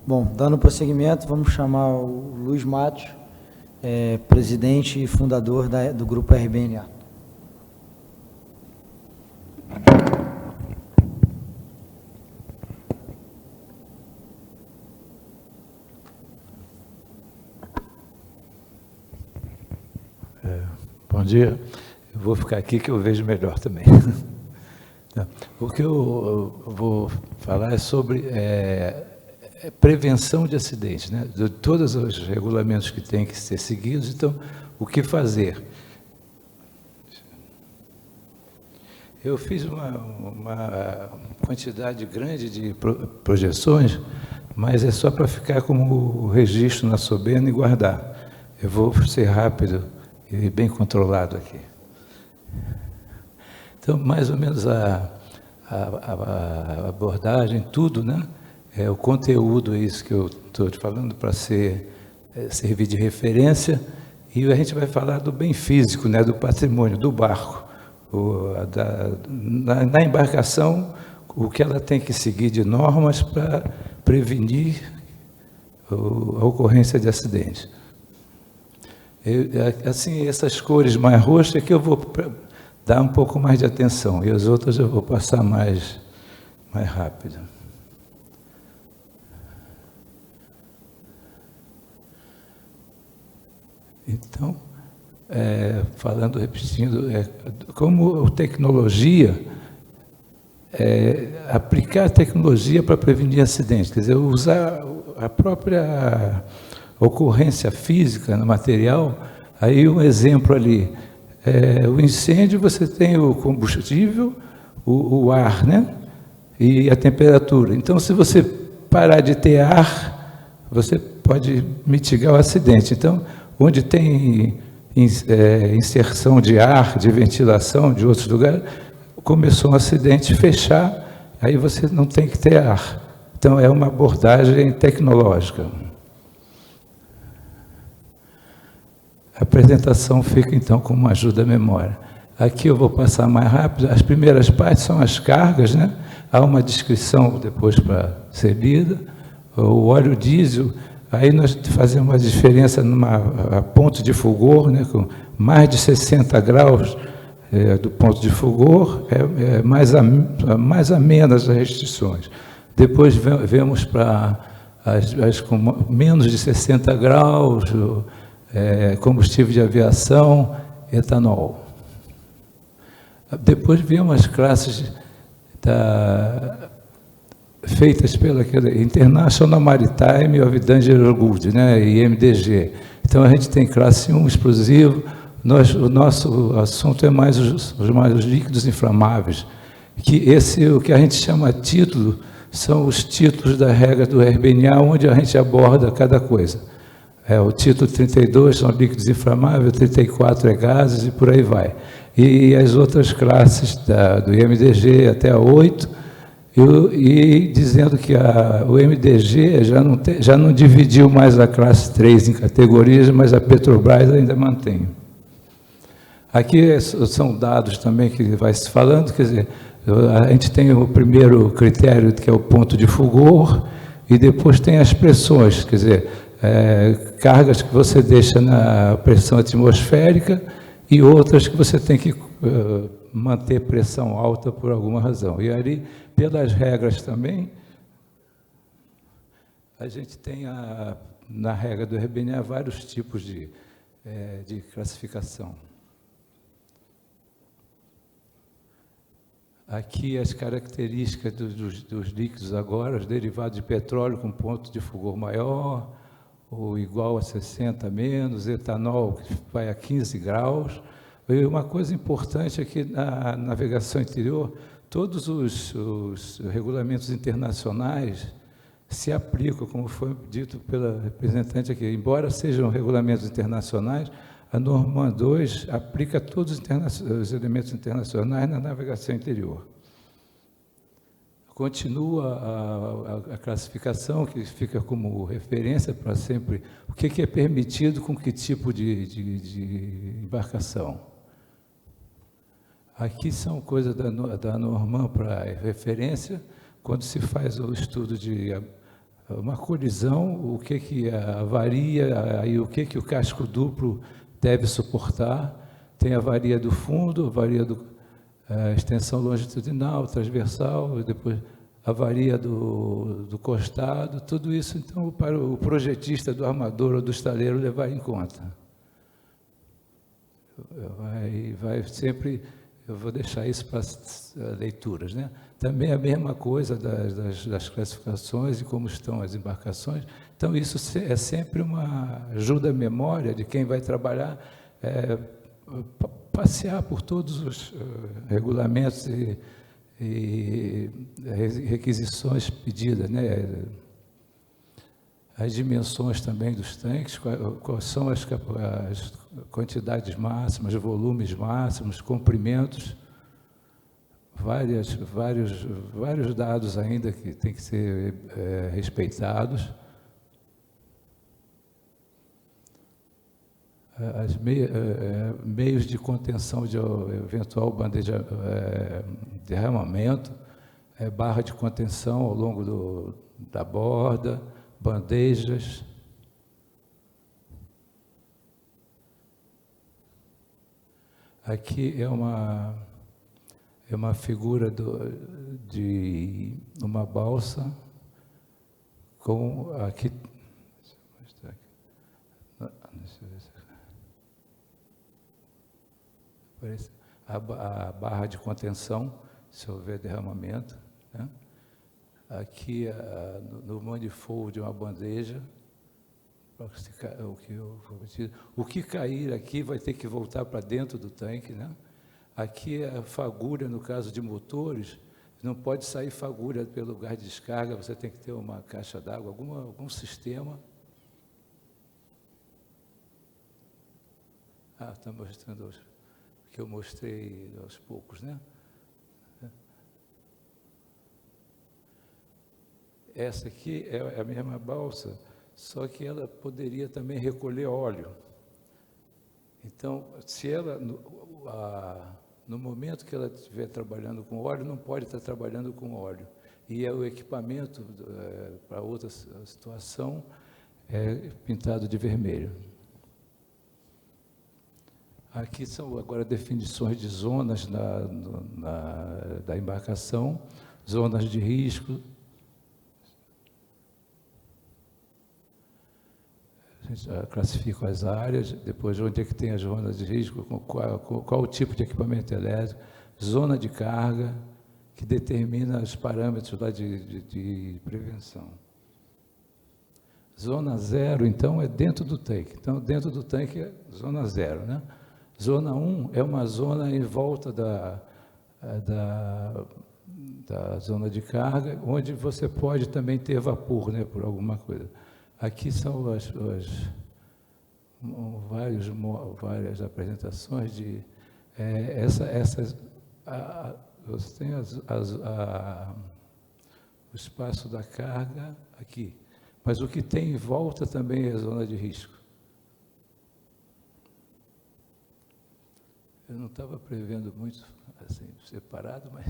Bom, dando prosseguimento, vamos chamar o Luiz Matos, presidente e fundador do Grupo RBNA. Bom dia. Eu vou ficar aqui que eu vejo melhor também. O que eu vou falar é sobre prevenção de acidentes, né? De todos os regulamentos que têm que ser seguidos. Então, o que fazer? Eu fiz uma quantidade grande de projeções, mas é só para ficar como registro na Sobena e guardar. Eu vou ser rápido e bem controlado aqui. Então, mais ou menos a abordagem, tudo, né? O conteúdo, é isso que eu estou te falando, para servir de referência, e a gente vai falar do bem físico, né? Do patrimônio, do barco. Na embarcação, o que ela tem que seguir de normas para prevenir a ocorrência de acidentes. Assim, essas cores mais roxas é que eu vou dar um pouco mais de atenção, e as outras eu vou passar mais rápido. Então, falando, repetindo, como tecnologia, aplicar a tecnologia para prevenir acidentes, quer dizer, usar a própria ocorrência física no material. Aí um exemplo ali, o incêndio, você tem o combustível, o ar, né? E a temperatura. Então, se você parar de ter ar, você pode mitigar o acidente. Então, onde tem inserção de ar, de ventilação, de outros lugares, começou um acidente, fechar, aí você não tem que ter ar. Então, é uma abordagem tecnológica. A apresentação fica, então, como uma ajuda à memória. Aqui eu vou passar mais rápido. As primeiras partes são as cargas, né? Há uma descrição depois para ser lida. O óleo diesel, aí nós fazemos uma diferença a ponto de fulgor, né? Com mais de 60 graus do ponto de fulgor, mais amenas as restrições. Depois vemos para as com menos de 60 graus, combustível de aviação, etanol. Depois vemos as classes feitas pela International Maritime of Dangerous Goods, né, IMDG. Então, a gente tem classe 1, explosivo. O nosso assunto é mais os líquidos inflamáveis, o que a gente chama título, são os títulos da regra do RBNA, onde a gente aborda cada coisa. O título 32 são líquidos inflamáveis, 34 é gases e por aí vai. E as outras classes do IMDG até a 8, e dizendo que o MDG já não dividiu mais a classe 3 em categorias, mas a Petrobras ainda mantém. Aqui são dados também que vai se falando, quer dizer, a gente tem o primeiro critério, que é o ponto de fulgor, e depois tem as pressões, quer dizer, cargas que você deixa na pressão atmosférica e outras que você tem que manter pressão alta por alguma razão. E ali, pelas regras também, a gente tem na regra do RBNA vários tipos de classificação. Aqui as características dos líquidos agora, os derivados de petróleo com ponto de fulgor maior, ou igual a 60 menos, etanol que vai a 15 graus. E uma coisa importante é que na navegação interior, todos os regulamentos internacionais se aplicam, como foi dito pela representante aqui. Embora sejam regulamentos internacionais, a norma 2 aplica todos os elementos internacionais na navegação interior. Continua a classificação, que fica como referência para sempre, o que é permitido com que tipo de embarcação. Aqui são coisas da Norman para referência, quando se faz o estudo de uma colisão, o que avaria, aí o que o casco duplo deve suportar. Tem a avaria do fundo, a avaria extensão longitudinal, transversal, e depois a avaria do costado, tudo isso, então, para o projetista do armador ou do estaleiro levar em conta. Vai sempre, eu vou deixar isso para as leituras, né? Também a mesma coisa das classificações e como estão as embarcações. Então, isso é sempre uma ajuda à memória de quem vai trabalhar, passear por todos os regulamentos e requisições pedidas, né? As dimensões também dos tanques, quais são as quantidades máximas, volumes máximos, comprimentos, vários dados ainda que têm que ser respeitados. Meios de contenção de eventual derramamento, barra de contenção ao longo da borda, bandejas. Aqui é uma figura de uma balsa com aqui. Deixa eu mostrar aqui. Deixa eu ver se aparece a barra de contenção, se houver derramamento, né? Aqui no manifold de uma bandeja, o que cair aqui vai ter que voltar para dentro do tanque, né? Aqui é a fagulha, no caso de motores, não pode sair fagulha pelo lugar de descarga, você tem que ter uma caixa d'água, algum sistema. Está mostrando o que eu mostrei aos poucos, né? Essa aqui é a mesma balsa, só que ela poderia também recolher óleo. Então, se ela, no momento que ela estiver trabalhando com óleo, não pode estar trabalhando com óleo. E o equipamento, para outra situação, é pintado de vermelho. Aqui são agora definições de zonas da embarcação, zonas de risco. A gente classifica as áreas, depois onde é que tem as zonas de risco, qual o tipo de equipamento elétrico, zona de carga, que determina os parâmetros lá de prevenção. Zona 0, então, é dentro do tanque. Então, dentro do tanque é zona 0, né? Zona 1 é uma zona em volta da zona de carga, onde você pode também ter vapor, né, por alguma coisa. Aqui são várias apresentações de você tem o espaço da carga aqui, mas o que tem em volta também é a zona de risco. Eu não estava prevendo muito assim separado, mas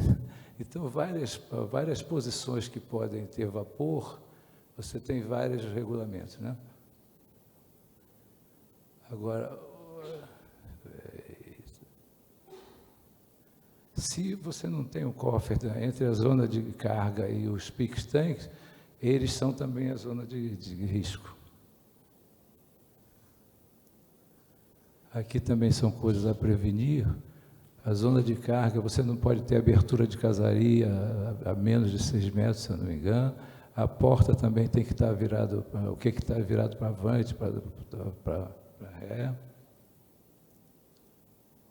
então várias posições que podem ter vapor. Você tem vários regulamentos, né? Agora, se você não tem um cofre entre a zona de carga e os peak tanks, eles são também a zona de risco. Aqui também são coisas a prevenir. A zona de carga, você não pode ter abertura de casaria a menos de 6 metros, se eu não me engano. A porta também tem que estar virado, o que está virado para avante, para ré.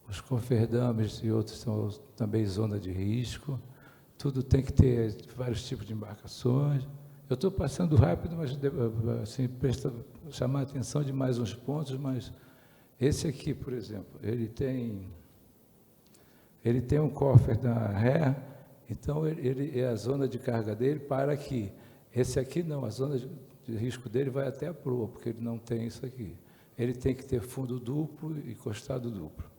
Os coferdames e outros são também zona de risco. Tudo tem que ter vários tipos de embarcações. Eu estou passando rápido, mas assim, chamar a atenção de mais uns pontos, mas esse aqui, por exemplo, ele tem um cofre na ré, então ele é a zona de carga dele para aqui. Esse aqui não, a zona de risco dele vai até a proa, porque ele não tem isso aqui. Ele tem que ter fundo duplo e costado duplo.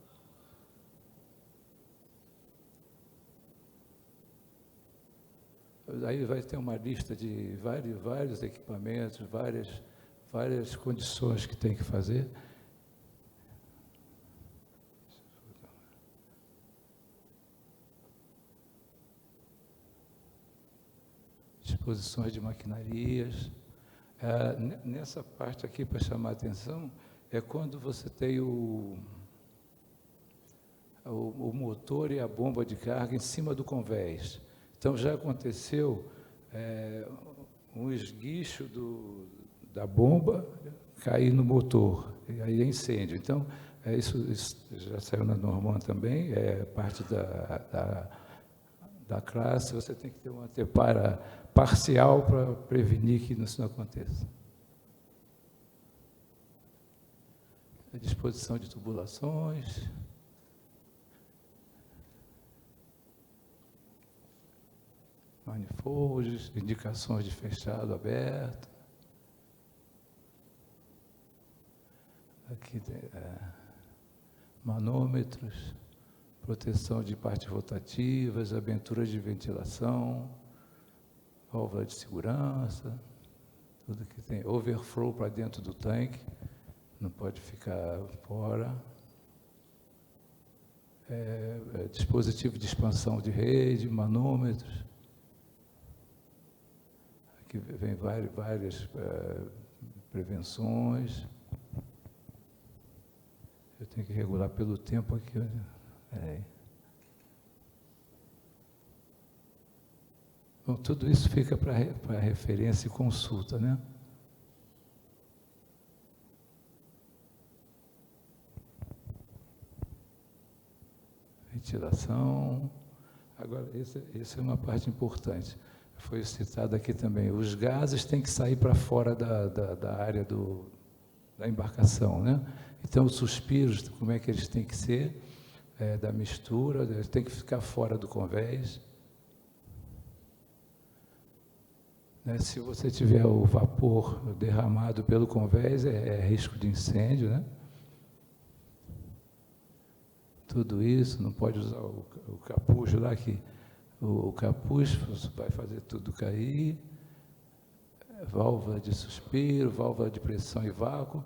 Aí vai ter uma lista de vários equipamentos, várias condições que tem que fazer. Disposições de maquinarias. Nessa parte aqui, para chamar a atenção, é quando você tem o motor e a bomba de carga em cima do convés. Então, já aconteceu um esguicho da bomba cair no motor, e aí é incêndio. Então, Isso já saiu na Norman também, é parte da classe, você tem que ter uma antepara parcial para prevenir que isso não aconteça. A disposição de tubulações. Manifolds, indicações de fechado, aberto. Aqui tem manômetros, proteção de partes rotativas, abertura de ventilação, válvula de segurança, tudo que tem overflow para dentro do tanque, não pode ficar fora. Dispositivo de expansão de rede, manômetros. Aqui vem várias prevenções. Eu tenho que regular pelo tempo aqui. Bom, tudo isso fica para referência e consulta, né? Ventilação. Agora, essa é uma parte importante. Foi citado aqui também. Os gases têm que sair para fora da área da embarcação, né? Então, os suspiros, como é que eles têm que ser? Da mistura, eles têm que ficar fora do convés. Né? Se você tiver o vapor derramado pelo convés, é risco de incêndio, né? Tudo isso, não pode usar o capuz lá, que o capuz vai fazer tudo cair. Válvula de suspiro, válvula de pressão e vácuo.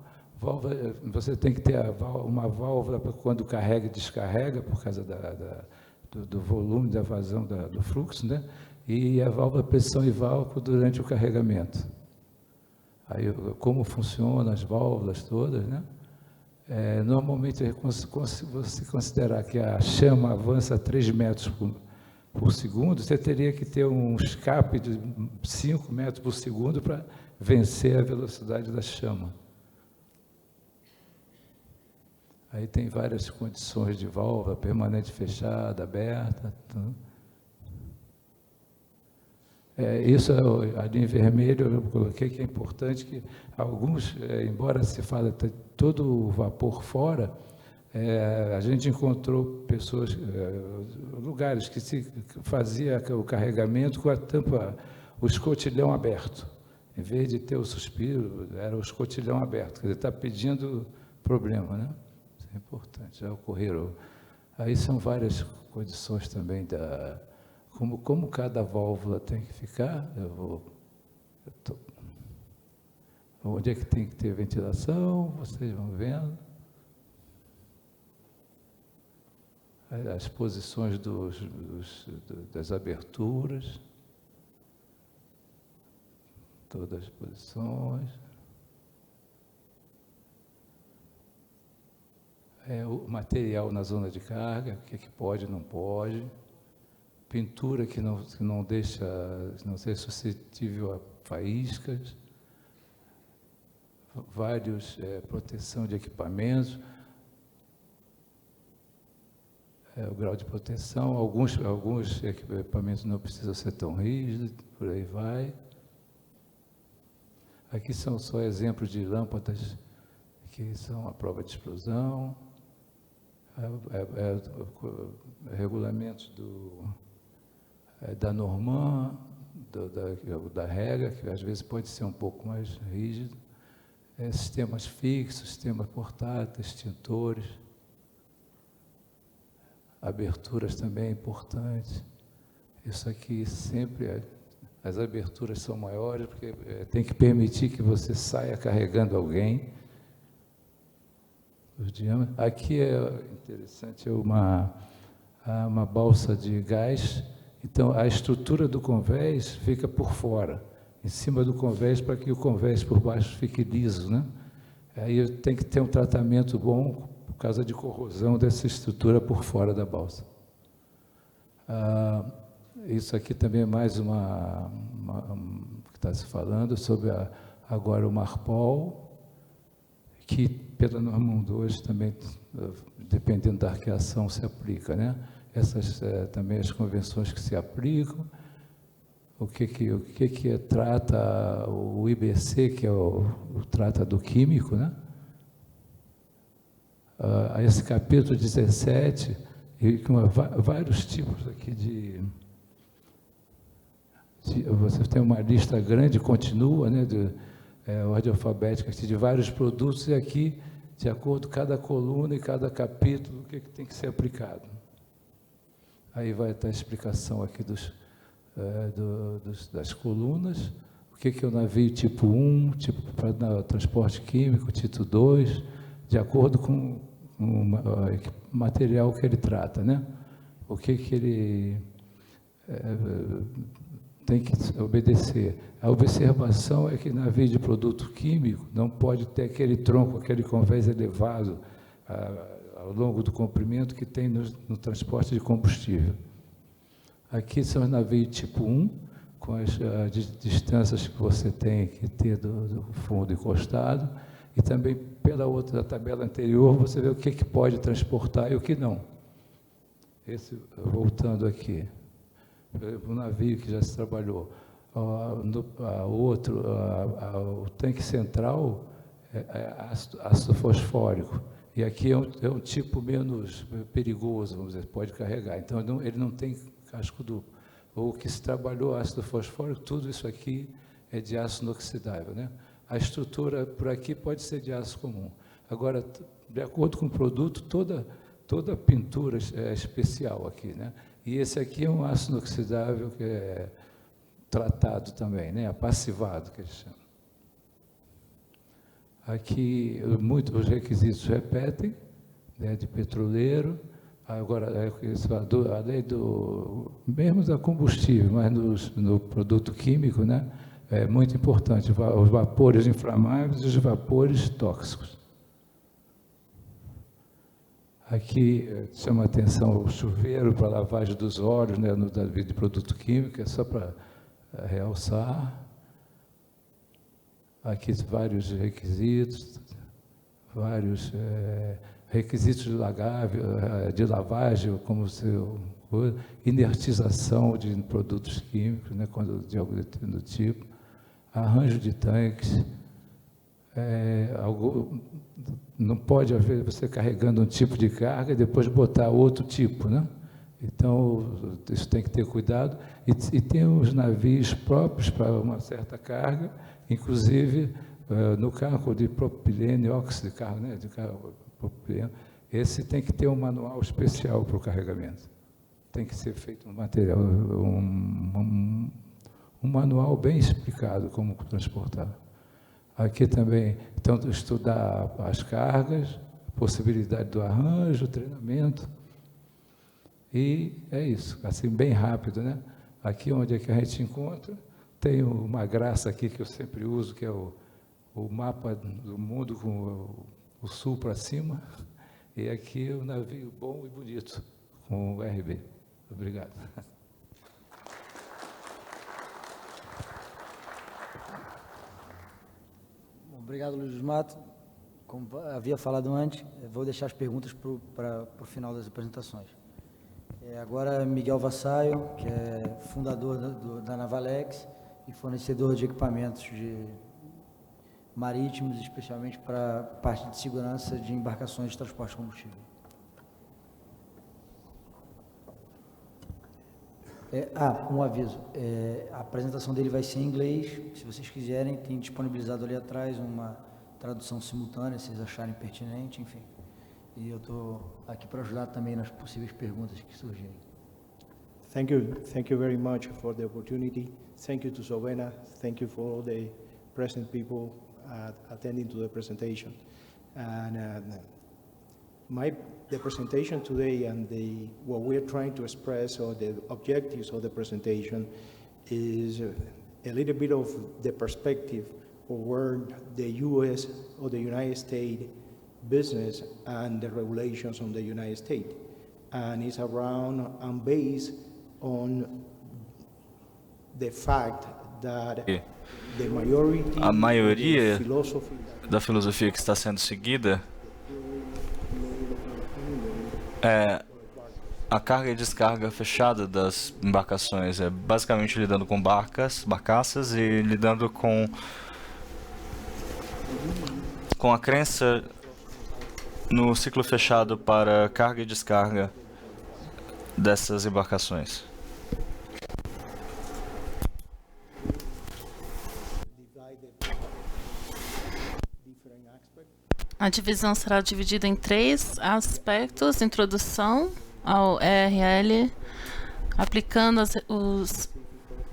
Você tem que ter uma válvula para quando carrega e descarrega, por causa do volume, da vazão do fluxo, né? E a válvula pressão e vácuo durante o carregamento. Aí, como funcionam as válvulas todas, né? Normalmente, se você considerar que a chama avança 3 metros por segundo, você teria que ter um escape de 5 metros por segundo para vencer a velocidade da chama. Aí tem várias condições de válvula, permanente fechada, aberta. Tudo. Isso, ali em vermelho, eu coloquei que é importante que alguns, embora se fale todo o vapor fora, a gente encontrou pessoas, lugares que se fazia o carregamento com a tampa, o escotilhão aberto. Em vez de ter o suspiro, era o escotilhão aberto. Quer dizer, está pedindo problema, né? Isso é importante, já ocorreram. Aí são várias condições também como cada válvula tem que ficar. Onde é que tem que ter ventilação, vocês vão vendo. As posições das aberturas, todas as posições. O material na zona de carga, o que é que pode e não pode. Pintura que não deixa, não ser suscetível a faíscas. Proteção de equipamentos. O grau de proteção, alguns equipamentos não precisam ser tão rígidos, por aí vai. Aqui são só exemplos de lâmpadas que são a prova de explosão, regulamentos da Norman, da regra, que às vezes pode ser um pouco mais rígido, sistemas fixos, sistemas portáteis, extintores. Aberturas também é importante. Isso aqui sempre, as aberturas são maiores, porque tem que permitir que você saia carregando alguém. Aqui é interessante, uma balsa de gás. Então, a estrutura do convés fica por fora, em cima do convés, para que o convés por baixo fique liso, né? Aí tem que ter um tratamento bom, por causa de corrosão dessa estrutura por fora da balsa. Isso aqui também é mais que está se falando sobre agora o Marpol, que pela norma 2 também, dependendo da arqueação, se aplica, né? Essas também as convenções que se aplicam, o que trata o IBC, que é o trata do químico, né? Esse capítulo 17, e com vários tipos aqui você tem uma lista grande, continua, né, ordem alfabética, de vários produtos, e aqui, de acordo com cada coluna e cada capítulo, o que tem que ser aplicado. Aí vai estar a explicação aqui das colunas, o que é o navio tipo 1, tipo para transporte químico, tipo 2, de acordo com o material que ele trata, né? O que ele tem que obedecer. A observação é que navio de produto químico não pode ter aquele tronco, aquele convés elevado ao longo do comprimento que tem no transporte de combustível. Aqui são os navios tipo 1, com as distâncias que você tem que ter do fundo encostado, e também pela outra tabela anterior você vê o que pode transportar e o que não. Voltando aqui, o navio que já se trabalhou, o tanque central é ácido fosfórico, e aqui é um tipo menos perigoso, vamos dizer, pode carregar, então ele não tem casco duplo. O que se trabalhou ácido fosfórico, tudo isso aqui é de aço inoxidável, né? A estrutura por aqui pode ser de aço comum. Agora, de acordo com o produto, toda pintura é especial aqui, né? E esse aqui é um aço inoxidável que é tratado também, né? Apassivado, que eles chamam. Aqui, os requisitos repetem, né? De petroleiro. Agora, além mesmo da combustível, mas no produto químico, né? É muito importante, os vapores inflamáveis e os vapores tóxicos. Aqui chama a atenção o chuveiro para lavagem dos óleos, né, no de produto químico, é só para realçar. Aqui vários requisitos de lavagem, como inertização de produtos químicos, né, de algum determinado tipo, arranjo de tanques, não pode haver você carregando um tipo de carga e depois botar outro tipo, né? Então, isso tem que ter cuidado. E tem os navios próprios para uma certa carga, inclusive no carro de propilene, óxido de carro, né? De carro propilene, esse tem que ter um manual especial para o carregamento. Tem que ser feito um material, um manual bem explicado como transportar. Aqui também, então, estudar as cargas, a possibilidade do arranjo, o treinamento. E é isso, assim, bem rápido, né? Aqui onde é que a gente encontra, tem uma graça aqui que eu sempre uso, que é o mapa do mundo com o sul para cima, e aqui o navio bom e bonito, com o RB. Obrigado. Obrigado, Luiz Mato. Como havia falado antes, vou deixar as perguntas para o final das apresentações. Agora, Miguel Vassaio, que é fundador da Navalex e fornecedor de equipamentos marítimos, especialmente para a parte de segurança de embarcações de transporte de combustível. Um aviso. A apresentação dele vai ser em inglês. Se vocês quiserem, tem disponibilizado ali atrás uma tradução simultânea, se vocês acharem pertinente, enfim. E eu estou aqui para ajudar também nas possíveis perguntas que surgirem. Thank you very much for the opportunity. Thank you to Sovena. Thank you for all the present people attending to the presentation. And the presentation today and what we're trying to express, or the objectives of the presentation, is a little bit of the perspective of where the U.S. or the United States business and the regulations on the United States. And it's around and based on the fact that E the majority a maioria of the philosophy da filosofia que está sendo seguida é a carga e descarga fechada das embarcações. É basicamente lidando com barcaças e lidando com a crença no ciclo fechado para carga e descarga dessas embarcações. A divisão será dividida em 3 aspectos: introdução ao ERL, aplicando as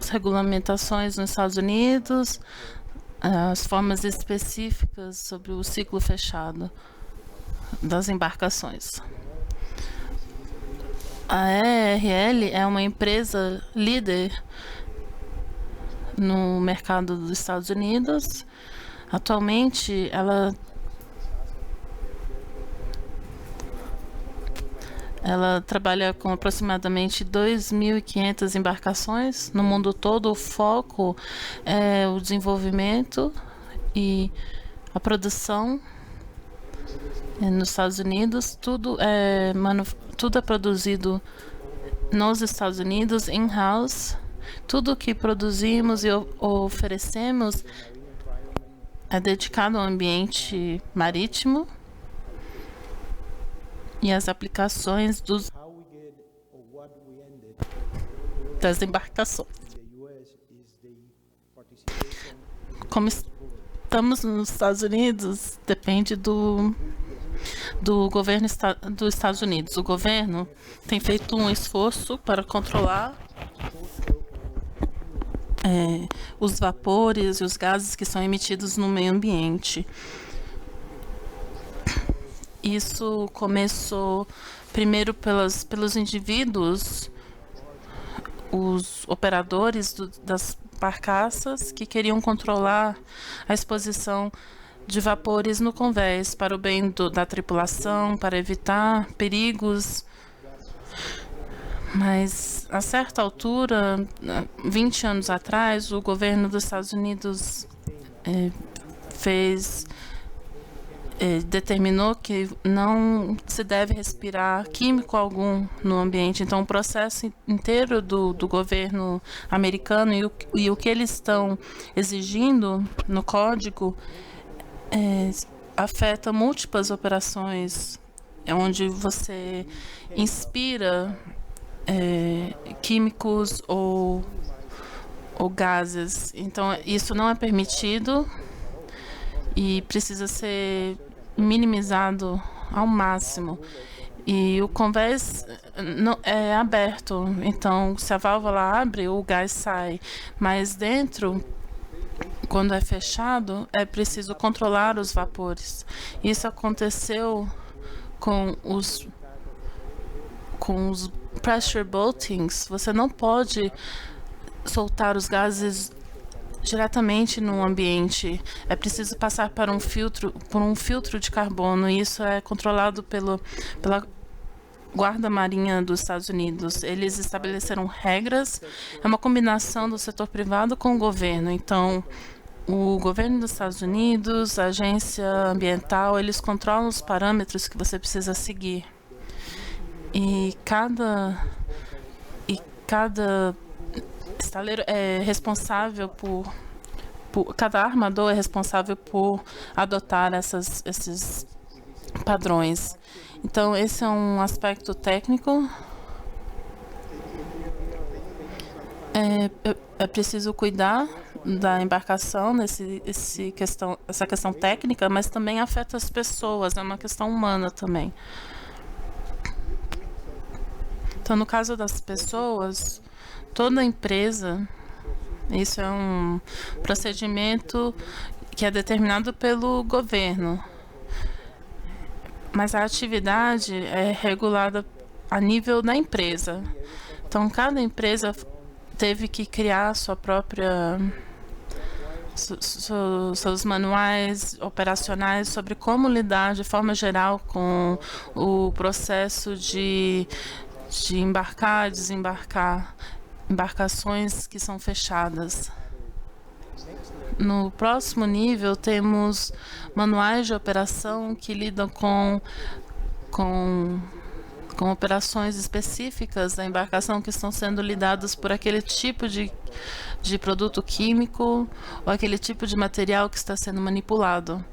regulamentações nos Estados Unidos, as formas específicas sobre o ciclo fechado das embarcações. A ERL é uma empresa líder no mercado dos Estados Unidos. Atualmente, ela trabalha com aproximadamente 2.500 embarcações no mundo todo. O foco é o desenvolvimento e a produção nos Estados Unidos. Tudo é produzido nos Estados Unidos, in-house. Tudo que produzimos e oferecemos é dedicado ao ambiente marítimo e às aplicações das embarcações. Como estamos nos Estados Unidos, depende do governo dos Estados Unidos. O governo tem feito um esforço para controlar os vapores e os gases que são emitidos no meio ambiente. Isso começou primeiro pelos indivíduos, os operadores das barcaças, que queriam controlar a exposição de vapores no convés para o bem da tripulação, para evitar perigos. Mas, a certa altura, 20 anos atrás, o governo dos Estados Unidos determinou que não se deve respirar químico algum no ambiente. Então, o processo inteiro do governo americano e o que eles estão exigindo no código afeta múltiplas operações, onde você inspira químicos ou gases. Então, isso não é permitido e precisa ser minimizado ao máximo. E o convés não é aberto, então se a válvula abre, o gás sai. Mas dentro, quando é fechado, é preciso controlar os vapores. Isso aconteceu com os pressure boatings. Você não pode soltar os gases diretamente no ambiente. É preciso passar por um filtro de carbono, e isso é controlado pela Guarda Marinha dos Estados Unidos. Eles estabeleceram regras, é uma combinação do setor privado com o governo. Então, o governo dos Estados Unidos, a agência ambiental, eles controlam os parâmetros que você precisa seguir. E cada estaleiro é responsável cada armador é responsável por adotar esses padrões. Então, esse é um aspecto técnico. É preciso cuidar da embarcação essa questão técnica, mas também afeta as pessoas, é uma questão humana também. Então, no caso das pessoas, toda empresa, isso é um procedimento que é determinado pelo governo, mas a atividade é regulada a nível da empresa. Então, cada empresa teve que criar sua própria seus manuais operacionais sobre como lidar de forma geral com o processo de embarcar, desembarcar embarcações que são fechadas. No próximo nível, temos manuais de operação que lidam com operações específicas da embarcação que estão sendo lidadas por aquele tipo de produto químico ou aquele tipo de material que está sendo manipulado.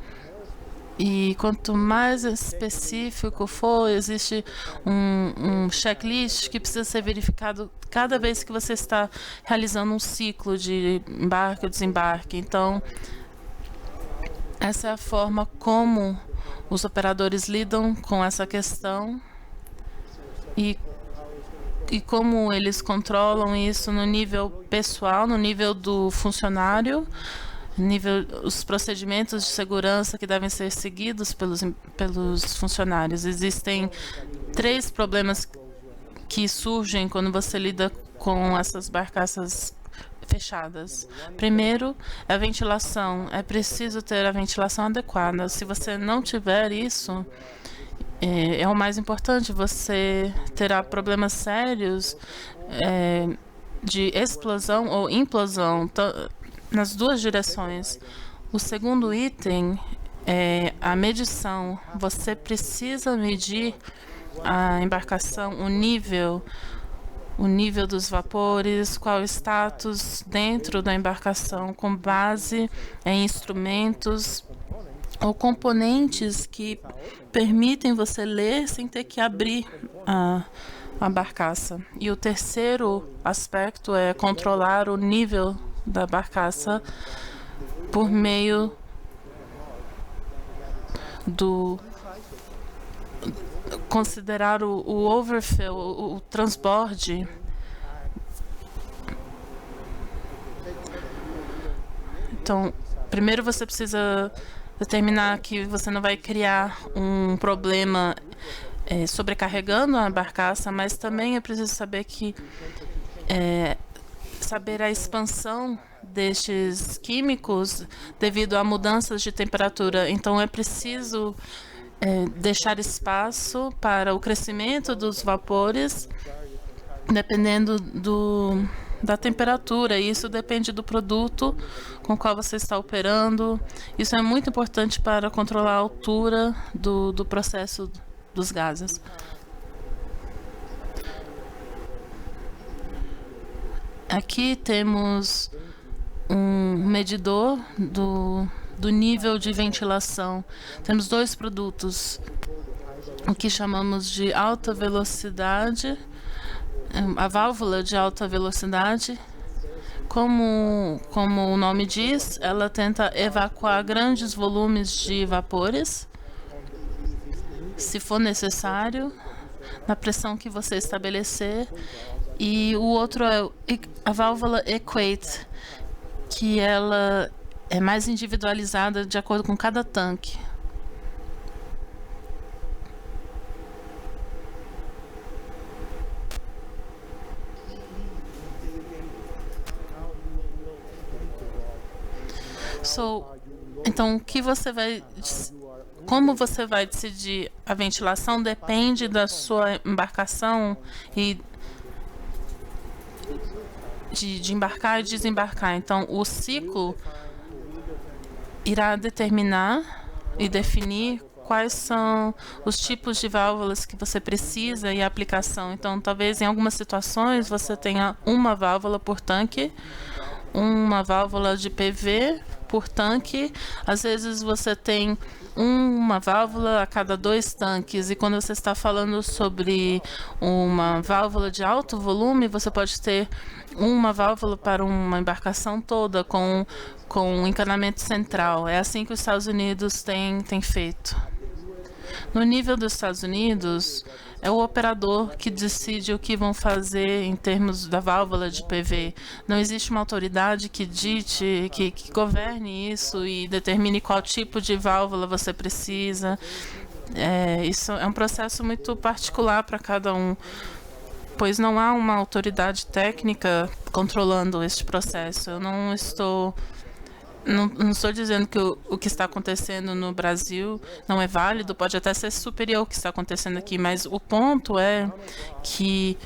E quanto mais específico for, existe um checklist que precisa ser verificado cada vez que você está realizando um ciclo de embarque ou desembarque. Então, essa é a forma como os operadores lidam com essa questão e como eles controlam isso no nível pessoal, no nível do funcionário, os procedimentos de segurança que devem ser seguidos pelos funcionários. Existem 3 problemas que surgem quando você lida com essas barcaças fechadas. Primeiro, a ventilação. É preciso ter a ventilação adequada. Se você não tiver isso, é o mais importante. Você terá problemas sérios de explosão ou implosão nas 2 direções. O segundo item é a medição. Você precisa medir a embarcação, o nível dos vapores, qual o status dentro da embarcação, com base em instrumentos ou componentes que permitem você ler sem ter que abrir a barcaça. E o terceiro aspecto é controlar o nível da barcaça por meio do considerar o overfill, o transborde. Então, primeiro você precisa determinar que você não vai criar um problema sobrecarregando a barcaça, mas também é preciso saber saber a expansão destes químicos devido a mudanças de temperatura. Então, é preciso deixar espaço para o crescimento dos vapores, dependendo da temperatura. E isso depende do produto com o qual você está operando. Isso é muito importante para controlar a altura do processo dos gases. Aqui temos um medidor do nível de ventilação. Temos 2 produtos, o que chamamos de alta velocidade, a válvula de alta velocidade. Como o nome diz, ela tenta evacuar grandes volumes de vapores, se for necessário, na pressão que você estabelecer. E o outro é a válvula Equate, que ela é mais individualizada de acordo com cada tanque. Então, como você vai decidir a ventilação depende da sua embarcação e de embarcar e desembarcar. Então, o ciclo irá determinar e definir quais são os tipos de válvulas que você precisa e a aplicação. Então, talvez em algumas situações você tenha uma válvula por tanque, uma válvula de PV por tanque. Às vezes você tem uma válvula a cada 2 tanques, e quando você está falando sobre uma válvula de alto volume, você pode ter uma válvula para uma embarcação toda com um encanamento central. É assim que os Estados Unidos têm feito. No nível dos Estados Unidos, é o operador que decide o que vão fazer em termos da válvula de PV. Não existe uma autoridade que dite, que governe isso e determine qual tipo de válvula você precisa. Isso é um processo muito particular para cada um, pois não há uma autoridade técnica controlando este processo. Eu não estou dizendo que o que está acontecendo no Brasil não é válido, pode até ser superior ao que está acontecendo aqui, mas o ponto é que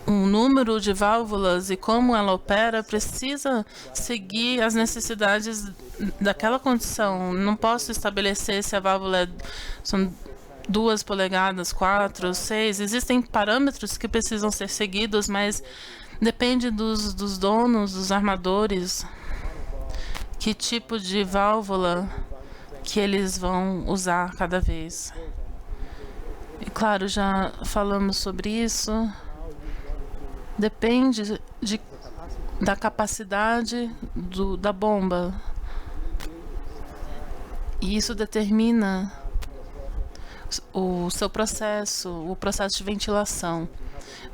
um número de válvulas e como ela opera precisa seguir as necessidades daquela condição. Não posso estabelecer se a válvula são 2 polegadas, 4, 6. Existem parâmetros que precisam ser seguidos, mas depende dos donos, dos armadores, que tipo de válvula que eles vão usar cada vez. E claro, já falamos sobre isso. Depende da capacidade da bomba. E isso determina o seu processo, o processo de ventilação.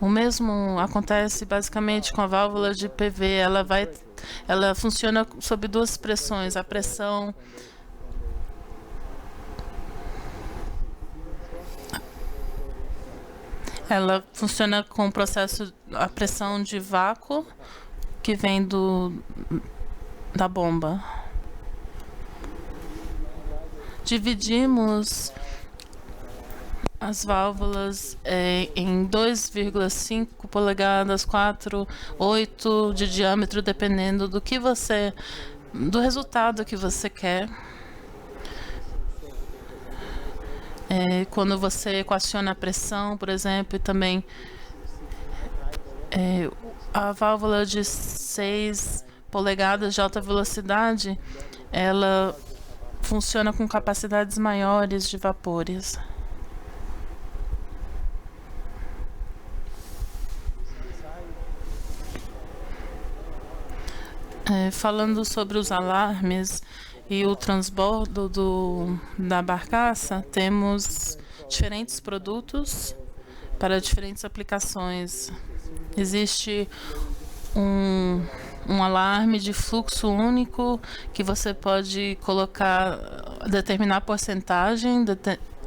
O mesmo acontece basicamente com a válvula de PV. Ela funciona sob 2 pressões. A pressão ela funciona com o processo, a pressão de vácuo que vem da bomba. Dividimos as válvulas em 2,5 polegadas, 4, 8 de diâmetro, dependendo do resultado que você quer. Quando você equaciona a pressão, por exemplo, e também a válvula de 6 polegadas de alta velocidade, ela funciona com capacidades maiores de vapores. Falando sobre os alarmes e o transbordo da barcaça, temos diferentes produtos para diferentes aplicações. Existe um alarme de fluxo único que você pode determinar a porcentagem,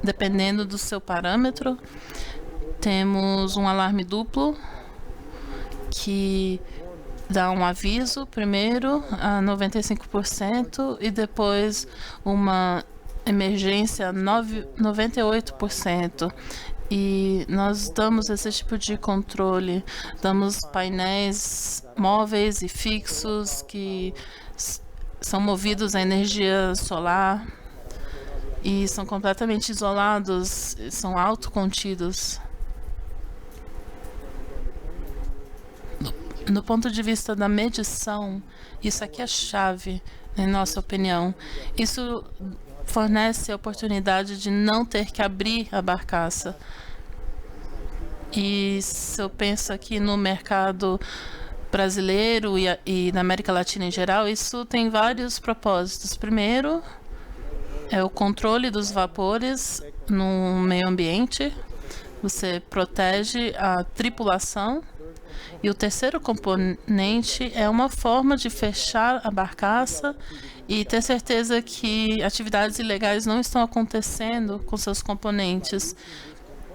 dependendo do seu parâmetro. Temos um alarme duplo que dá um aviso primeiro a 95% e depois uma emergência 98%. E nós damos esse tipo de controle, damos painéis móveis e fixos que são movidos à energia solar e são completamente isolados, são autocontidos. No ponto de vista da medição, isso aqui é a chave, em nossa opinião. Isso fornece a oportunidade de não ter que abrir a barcaça. E se eu penso aqui no mercado brasileiro e na América Latina em geral, isso tem vários propósitos. Primeiro, é o controle dos vapores no meio ambiente. Você protege a tripulação. E o terceiro componente é uma forma de fechar a barcaça e ter certeza que atividades ilegais não estão acontecendo com seus componentes.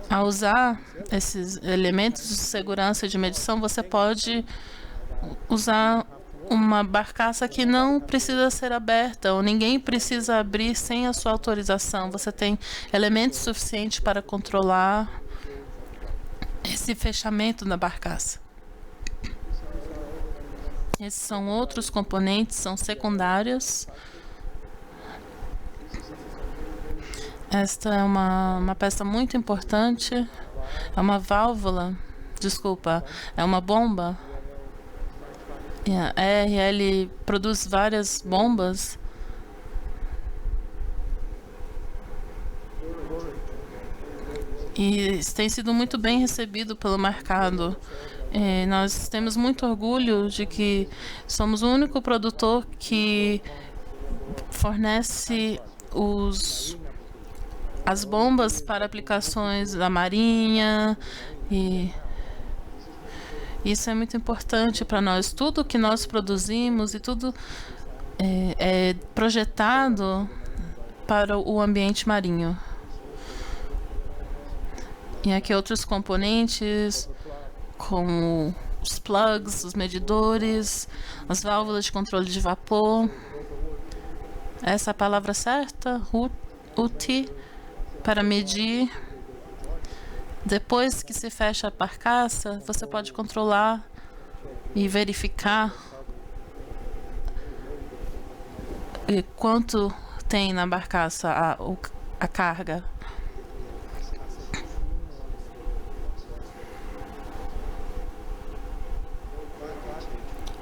Ao usar esses elementos de segurança e de medição, você pode usar uma barcaça que não precisa ser aberta, ou ninguém precisa abrir sem a sua autorização. Você tem elementos suficientes para controlar esse fechamento da barcaça. Esses são outros componentes, são secundários. Esta é uma peça muito importante. É uma válvula, é uma bomba. E a RL produz várias bombas. E tem sido muito bem recebido pelo mercado. Nós temos muito orgulho de que somos o único produtor que fornece as bombas para aplicações da marinha, e isso é muito importante para nós. Tudo que nós produzimos e tudo é projetado para o ambiente marinho. E aqui outros componentes, como os plugs, os medidores, as válvulas de controle de vapor. Essa é a palavra certa, UTI, para medir Depois que se fecha a barcaça, você pode controlar e verificar quanto tem na barcaça a carga.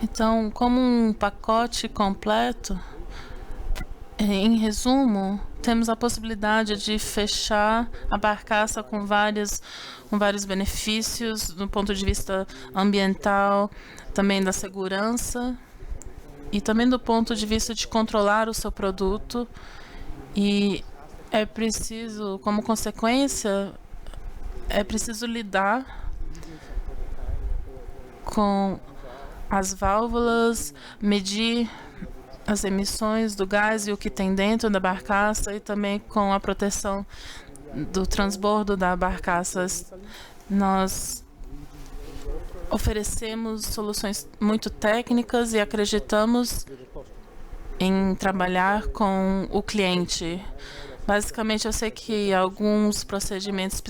Então, como um pacote completo, em resumo, temos a possibilidade de fechar a barcaça com vários benefícios do ponto de vista ambiental, também da segurança e também do ponto de vista de controlar o seu produto. E é preciso, como consequência, é preciso lidar com as válvulas, medir as emissões do gás e o que tem dentro da barcaça e também com a proteção do transbordo da barcaça. Nós oferecemos soluções muito técnicas e acreditamos em trabalhar com o cliente. Basicamente, eu sei que alguns procedimentos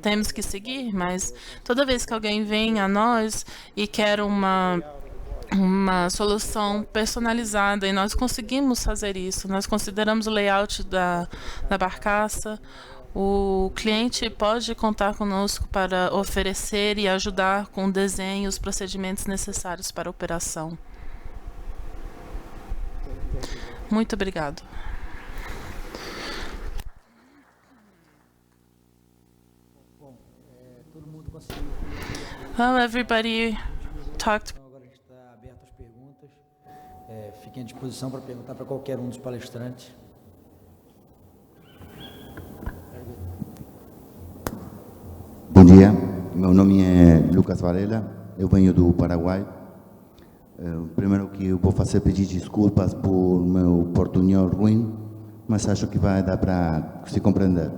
temos que seguir, mas toda vez que alguém vem a nós e quer uma solução personalizada, e nós conseguimos fazer isso, nós consideramos o layout da barcaça, o cliente pode contar conosco para oferecer e ajudar com o desenho e os procedimentos necessários para a operação. Muito obrigado. Well, everybody talked. Agora a gente está aberto às perguntas. Fiquem à disposição para perguntar para qualquer um dos palestrantes. Bom dia, meu nome é Lucas Varela, eu venho do Paraguai. Primeiro que eu vou pedir desculpas por meu portunhol ruim, mas acho que vai dar para se compreender.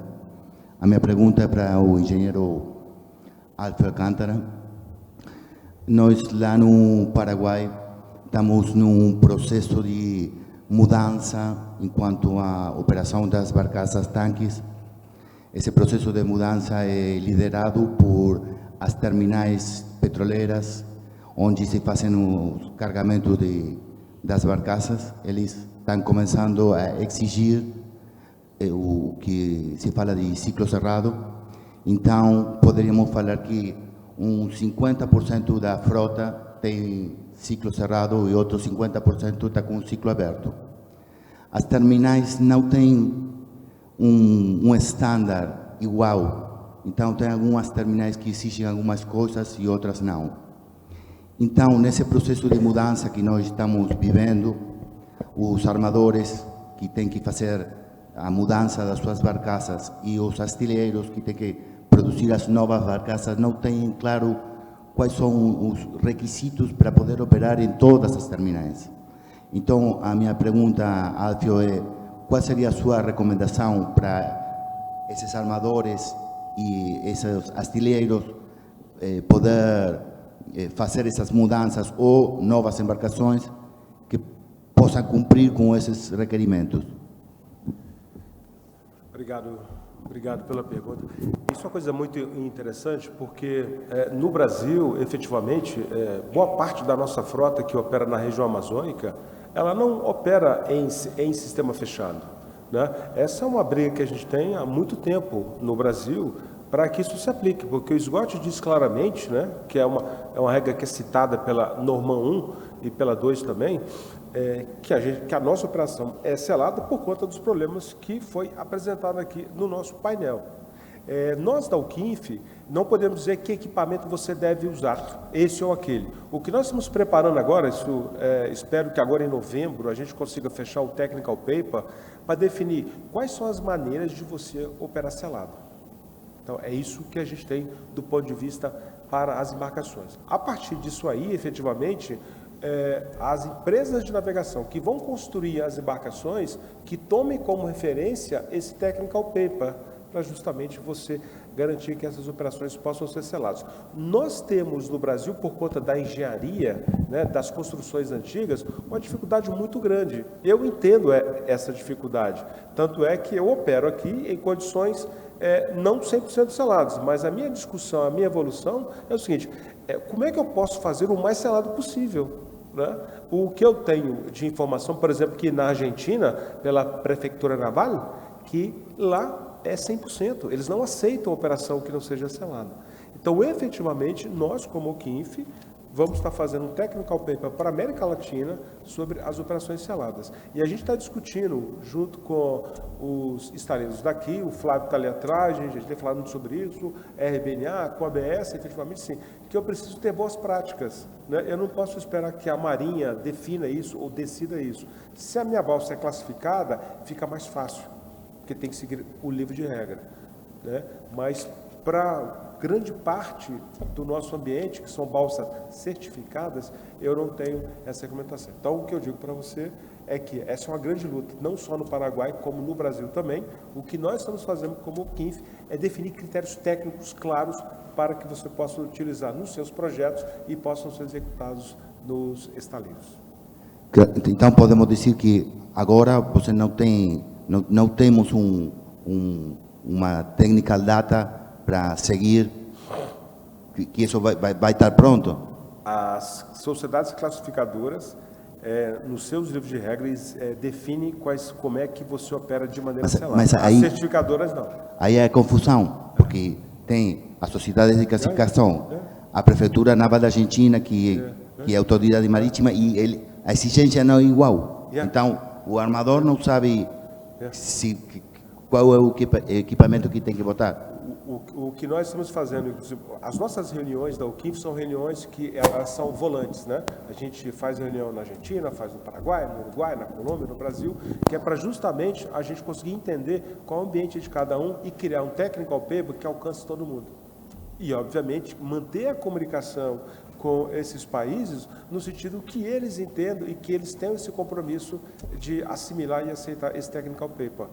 A minha pergunta é para o engenheiro Alfio Alcântara. Nós lá no Paraguai estamos num processo de mudança enquanto à operação das barcaças tanques. Esse processo de mudança é liderado por as terminais petroleiras, onde se fazem o carregamento das barcaças. Eles estão começando a exigir o que se fala de ciclo cerrado. Então, poderíamos falar que 50% da frota tem ciclo cerrado e outro 50% está com ciclo aberto. As terminais não têm um estándar igual. Então, tem algumas terminais que exigem algumas coisas e outras não. Então, nesse processo de mudança que nós estamos vivendo, os armadores que têm que fazer a mudança das suas barcaças e os astilleros que têm que produzir as novas barcaças não têm claro quais são os requisitos para poder operar em todas as terminais. Então, a minha pergunta, Alfio, é qual seria a sua recomendação para esses armadores e esses astilleros poder fazer essas mudanças ou novas embarcações que possam cumprir com esses requerimentos? Obrigado pela pergunta. Isso é uma coisa muito interessante, porque no Brasil, efetivamente, boa parte da nossa frota que opera na região amazônica, ela não opera em sistema fechado, né? Essa é uma briga que a gente tem há muito tempo no Brasil para que isso se aplique, porque o SGOT diz claramente, né, que é uma regra que é citada pela norma 1 e pela 2 também, que a nossa operação é selada por conta dos problemas que foi apresentado aqui no nosso painel. Nós da UQINF não podemos dizer que equipamento você deve usar, esse ou aquele. O que nós estamos preparando agora, espero que agora em novembro a gente consiga fechar o Technical Paper para definir quais são as maneiras de você operar selado. Então, é isso que a gente tem do ponto de vista para as embarcações. A partir disso aí, efetivamente, as empresas de navegação que vão construir as embarcações, que tomem como referência esse Technical Paper, para justamente você garantir que essas operações possam ser seladas. Nós temos no Brasil, por conta da engenharia, né, das construções antigas, uma dificuldade muito grande. Eu entendo essa dificuldade, tanto é que eu opero aqui em condições não 100% seladas, mas a minha discussão, a minha evolução é o seguinte, como é que eu posso fazer o mais selado possível? Né? O que eu tenho de informação, por exemplo, que na Argentina, pela Prefeitura Naval, que lá é 100%, eles não aceitam operação que não seja selada. Então, efetivamente, nós, como o QINF, vamos estar fazendo um technical paper para a América Latina sobre as operações seladas. E a gente está discutindo, junto com os estaleiros daqui, o Flávio está ali atrás, a gente tem falado muito sobre isso, RBNA, com a ABS, efetivamente sim, que eu preciso ter boas práticas. Né? Eu não posso esperar que a Marinha defina isso ou decida isso. Se a minha balsa é classificada, fica mais fácil, porque tem que seguir o livro de regra. Né? Mas para grande parte do nosso ambiente, que são balsas certificadas, eu não tenho essa regulamentação. Então, o que eu digo para você é que essa é uma grande luta, não só no Paraguai, como no Brasil também. O que nós estamos fazendo como QINF é definir critérios técnicos claros para que você possa utilizar nos seus projetos e possam ser executados nos estaleiros. Então, podemos dizer que agora você não temos uma technical data para seguir, que isso vai estar pronto? As sociedades classificadoras, nos seus livros de regras, definem como é que você opera de maneira selada. Mas aí, as certificadoras não. Aí é confusão, porque tem as sociedades de classificação, a Prefeitura Naval da Argentina, que é a autoridade marítima, e a exigência não é igual. Então, o armador não sabe qual é o equipamento que tem que botar. O que nós estamos fazendo, inclusive, as nossas reuniões da UQINF são reuniões que elas são volantes, né? A gente faz reunião na Argentina, faz no Paraguai, no Uruguai, na Colômbia, no Brasil, que é para justamente a gente conseguir entender qual é o ambiente de cada um e criar um technical paper que alcance todo mundo. E, obviamente, manter a comunicação com esses países no sentido que eles entendam e que eles tenham esse compromisso de assimilar e aceitar esse technical paper.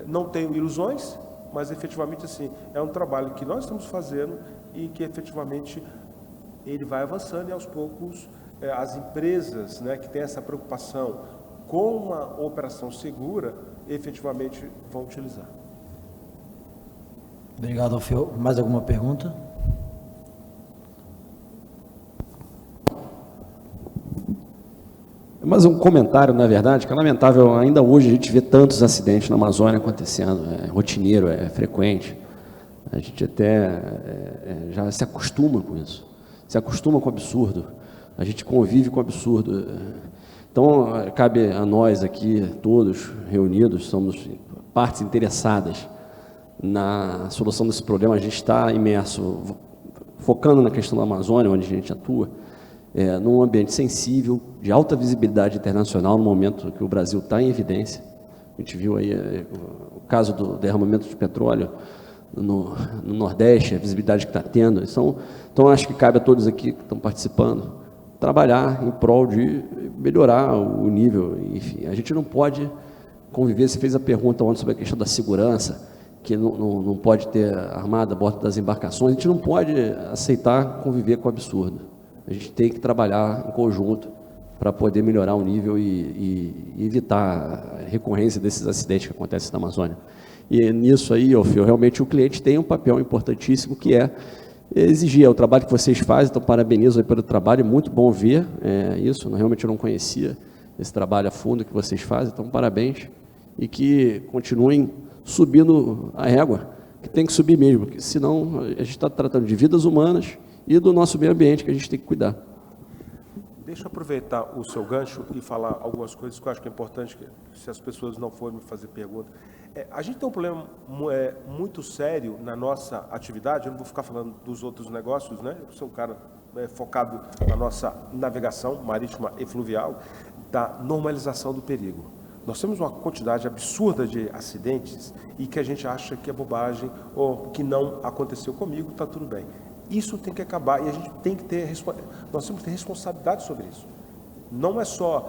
Não tenho ilusões, mas efetivamente assim, é um trabalho que nós estamos fazendo e que efetivamente ele vai avançando e aos poucos as empresas, né, que têm essa preocupação com uma operação segura, efetivamente vão utilizar. Obrigado, Alfeu. Mais alguma pergunta? Mas um comentário, na verdade, que é lamentável, ainda hoje a gente vê tantos acidentes na Amazônia acontecendo, é rotineiro, é frequente. A gente até já se acostuma com isso, se acostuma com o absurdo, a gente convive com o absurdo. Então, cabe a nós aqui, todos reunidos, somos partes interessadas na solução desse problema. A gente está imerso, focando na questão da Amazônia, onde a gente atua, num ambiente sensível, de alta visibilidade internacional, no momento que o Brasil está em evidência. A gente viu aí o caso do derramamento de petróleo no Nordeste, a visibilidade que está tendo. Então, acho que cabe a todos aqui que estão participando trabalhar em prol de melhorar o nível. Enfim, a gente não pode conviver. Você fez a pergunta ontem sobre a questão da segurança, que não pode ter armada a bordo das embarcações. A gente não pode aceitar conviver com o absurdo. A gente tem que trabalhar em conjunto para poder melhorar o nível e evitar a recorrência desses acidentes que acontecem na Amazônia. E nisso aí, Alfeu, realmente o cliente tem um papel importantíssimo, que é exigir o trabalho que vocês fazem. Então, parabenizo aí pelo trabalho, é muito bom ver isso. Realmente eu não conhecia esse trabalho a fundo que vocês fazem, então parabéns. E que continuem subindo a régua, que tem que subir mesmo, porque senão a gente está tratando de vidas humanas e do nosso meio ambiente, que a gente tem que cuidar. Deixa eu aproveitar o seu gancho e falar algumas coisas que eu acho que é importante, se as pessoas não forem me fazer pergunta. A gente tem um problema muito sério na nossa atividade. Eu não vou ficar falando dos outros negócios, né? Eu sou um cara focado na nossa navegação marítima e fluvial, da normalização do perigo. Nós temos uma quantidade absurda de acidentes e que a gente acha que é bobagem ou que não aconteceu comigo, está tudo bem. Isso tem que acabar e a gente tem que ter, nós temos que ter responsabilidade sobre isso. Não é só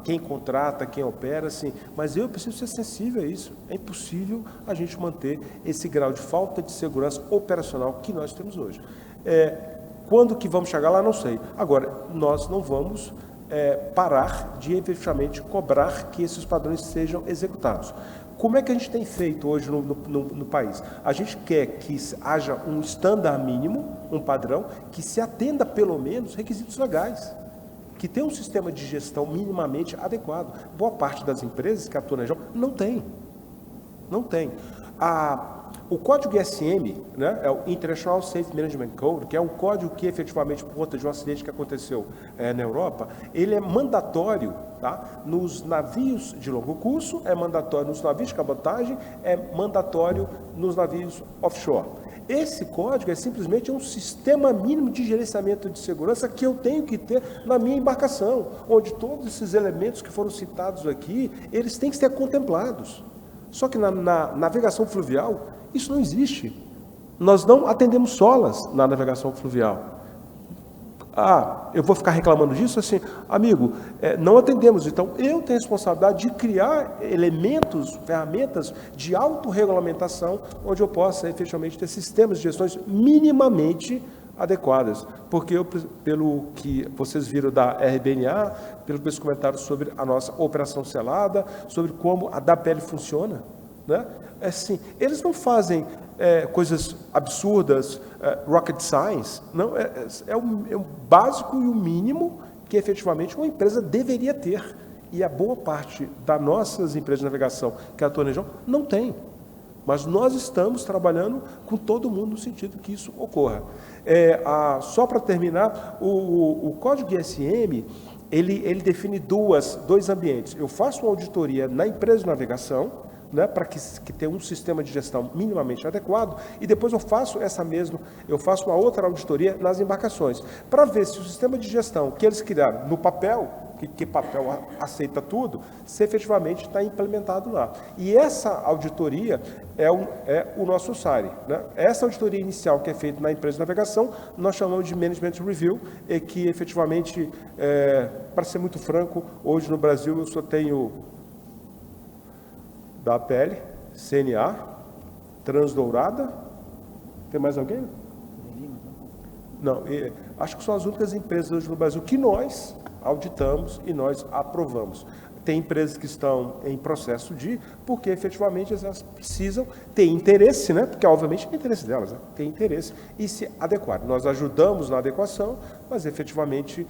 quem contrata, quem opera, assim, mas eu preciso ser sensível a isso. É impossível a gente manter esse grau de falta de segurança operacional que nós temos hoje. Quando que vamos chegar lá, não sei. Agora, nós não vamos parar de efetivamente cobrar que esses padrões sejam executados. Como é que a gente tem feito hoje no país? A gente quer que haja um estándar mínimo, um padrão, que se atenda pelo menos requisitos legais, que tenha um sistema de gestão minimamente adequado. Boa parte das empresas que atuam na região não tem. Não tem. O código ISM, né, é o International Safe Management Code, que é um código que efetivamente, por conta de um acidente que aconteceu na Europa, ele é mandatório, tá, nos navios de longo curso, é mandatório nos navios de cabotagem, é mandatório nos navios offshore. Esse código é simplesmente um sistema mínimo de gerenciamento de segurança que eu tenho que ter na minha embarcação, onde todos esses elementos que foram citados aqui, eles têm que ser contemplados. Só que na navegação fluvial, isso não existe. Nós não atendemos solas na navegação fluvial. Eu vou ficar reclamando disso? Assim, amigo, não atendemos. Então, eu tenho a responsabilidade de criar elementos, ferramentas de autorregulamentação, onde eu possa, efetivamente, ter sistemas de gestões minimamente adequadas. Porque, pelo que vocês viram da RBNA, pelos meus comentários sobre a nossa operação selada, sobre como a DAPL funciona, né? Assim, eles não fazem coisas absurdas, rocket science, não, é o básico e o mínimo que efetivamente uma empresa deveria ter. E a boa parte das nossas empresas de navegação que atuam na região não tem. Mas nós estamos trabalhando com todo mundo no sentido que isso ocorra. Só para terminar, o código ISM, ele define dois ambientes. Eu faço uma auditoria na empresa de navegação, né, para que tenha um sistema de gestão minimamente adequado, e depois eu faço uma outra auditoria nas embarcações, para ver se o sistema de gestão que eles criaram no papel, que papel aceita tudo, se efetivamente está implementado lá. E essa auditoria é o nosso SARI. Né? Essa auditoria inicial que é feita na empresa de navegação, nós chamamos de Management Review, e que efetivamente, para ser muito franco, hoje no Brasil eu só tenho da APL, CNA, Transdourada, tem mais alguém? Não, acho que são as únicas empresas hoje no Brasil que nós auditamos e nós aprovamos. Tem empresas que estão em processo porque efetivamente elas precisam ter interesse, né? Porque obviamente é interesse delas, né? Tem interesse e se adequar. Nós ajudamos na adequação, mas efetivamente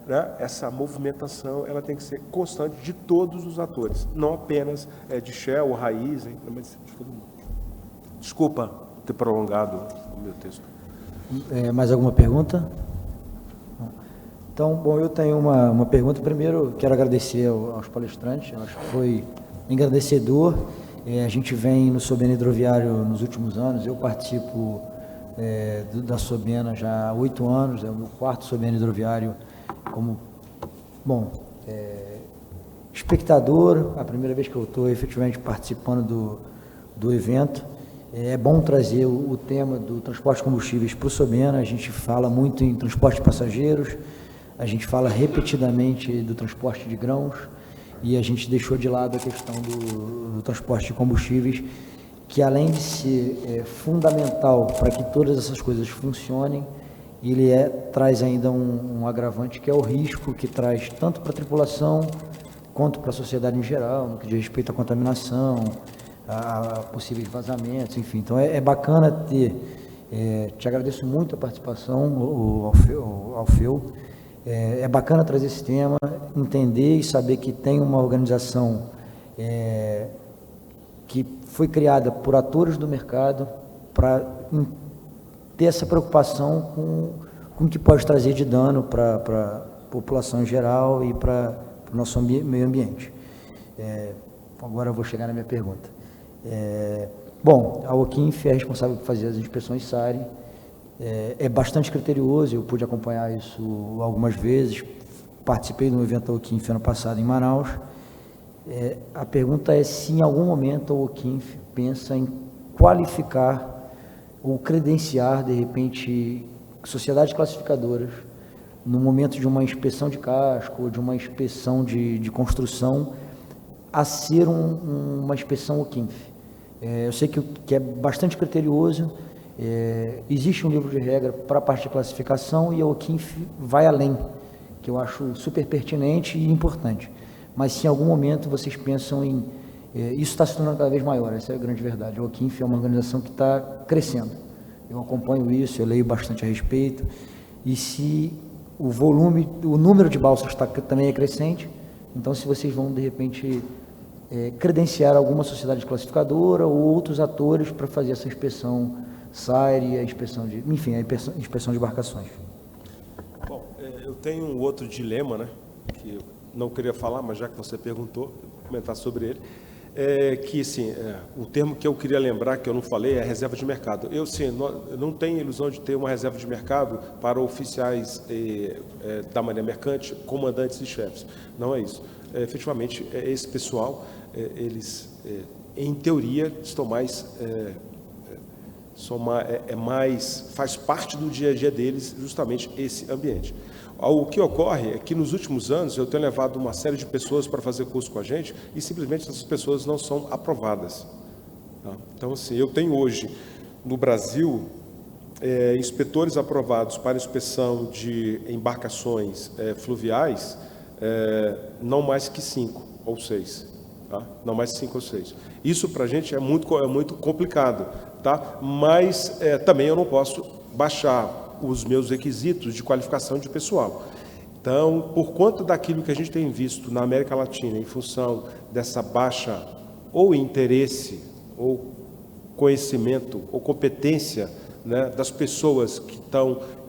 né, essa movimentação ela tem que ser constante de todos os atores, não apenas de Shell, Raiz, mas de todo mundo. Desculpa ter prolongado o meu texto. Mais alguma pergunta? Então, bom, eu tenho uma pergunta. Primeiro, quero agradecer aos palestrantes, eu acho que foi engrandecedor. A gente vem no Sobena Hidroviário nos últimos anos, eu participo da Sobena já há 8 anos, é o meu 4º Sobena Hidroviário como, espectador, a primeira vez que eu estou efetivamente participando do evento. É bom trazer o tema do transporte de combustíveis para o Sobena. A gente fala muito em transporte de passageiros, a gente fala repetidamente do transporte de grãos e a gente deixou de lado a questão do transporte de combustíveis, que além de ser fundamental para que todas essas coisas funcionem, ele traz ainda um agravante, que é o risco que traz tanto para a tripulação quanto para a sociedade em geral, no que diz respeito à contaminação, a possíveis vazamentos, enfim. Então é bacana ter, te agradeço muito a participação, Alfeu. É bacana trazer esse tema, entender e saber que tem uma organização que foi criada por atores do mercado para ter essa preocupação com o que pode trazer de dano para a população em geral e para o nosso meio ambiente. Agora eu vou chegar na minha pergunta. Bom, a OQINF é responsável por fazer as inspeções SARI, é bastante criterioso, eu pude acompanhar isso algumas vezes, participei de um evento da OQINF ano passado em Manaus. A pergunta é se em algum momento a OQINF pensa em qualificar ou credenciar, de repente, sociedades classificadoras no momento de uma inspeção de casco, ou de uma inspeção de construção, a ser uma inspeção OQINF. Eu sei que é bastante criterioso, existe um livro de regra para a parte de classificação e a OQINF vai além, que eu acho super pertinente e importante. Mas se em algum momento vocês pensam em... isso está se tornando cada vez maior, essa é a grande verdade. A OQINF é uma organização que está crescendo. Eu acompanho isso, eu leio bastante a respeito. E se o volume, o número de balsas também é crescente, então se vocês vão, de repente, credenciar alguma sociedade classificadora ou outros atores para fazer essa inspeção SAIRE, a inspeção de... enfim, a inspeção de embarcações. Bom, eu tenho um outro dilema, né, que eu não queria falar, mas já que você perguntou, vou comentar sobre ele, que, assim, o termo que eu queria lembrar, que eu não falei, é reserva de mercado. Eu, sim, não tenho ilusão de ter uma reserva de mercado para oficiais da Marinha Mercante, comandantes e chefes. Não é isso. Efetivamente, esse pessoal, eles, em teoria, estão mais... faz parte do dia a dia deles justamente esse ambiente. O que ocorre é que nos últimos anos eu tenho levado uma série de pessoas para fazer curso com a gente e simplesmente essas pessoas não são aprovadas. Tá? Então, assim, eu tenho hoje no Brasil inspetores aprovados para inspeção de embarcações fluviais, não mais que 5 ou 6. Tá? Não mais que 5 ou 6. Isso para a gente é muito complicado. Tá? Mas também eu não posso baixar os meus requisitos de qualificação de pessoal. Então, por conta daquilo que a gente tem visto na América Latina, em função dessa baixa ou interesse, ou conhecimento, ou competência, né, das pessoas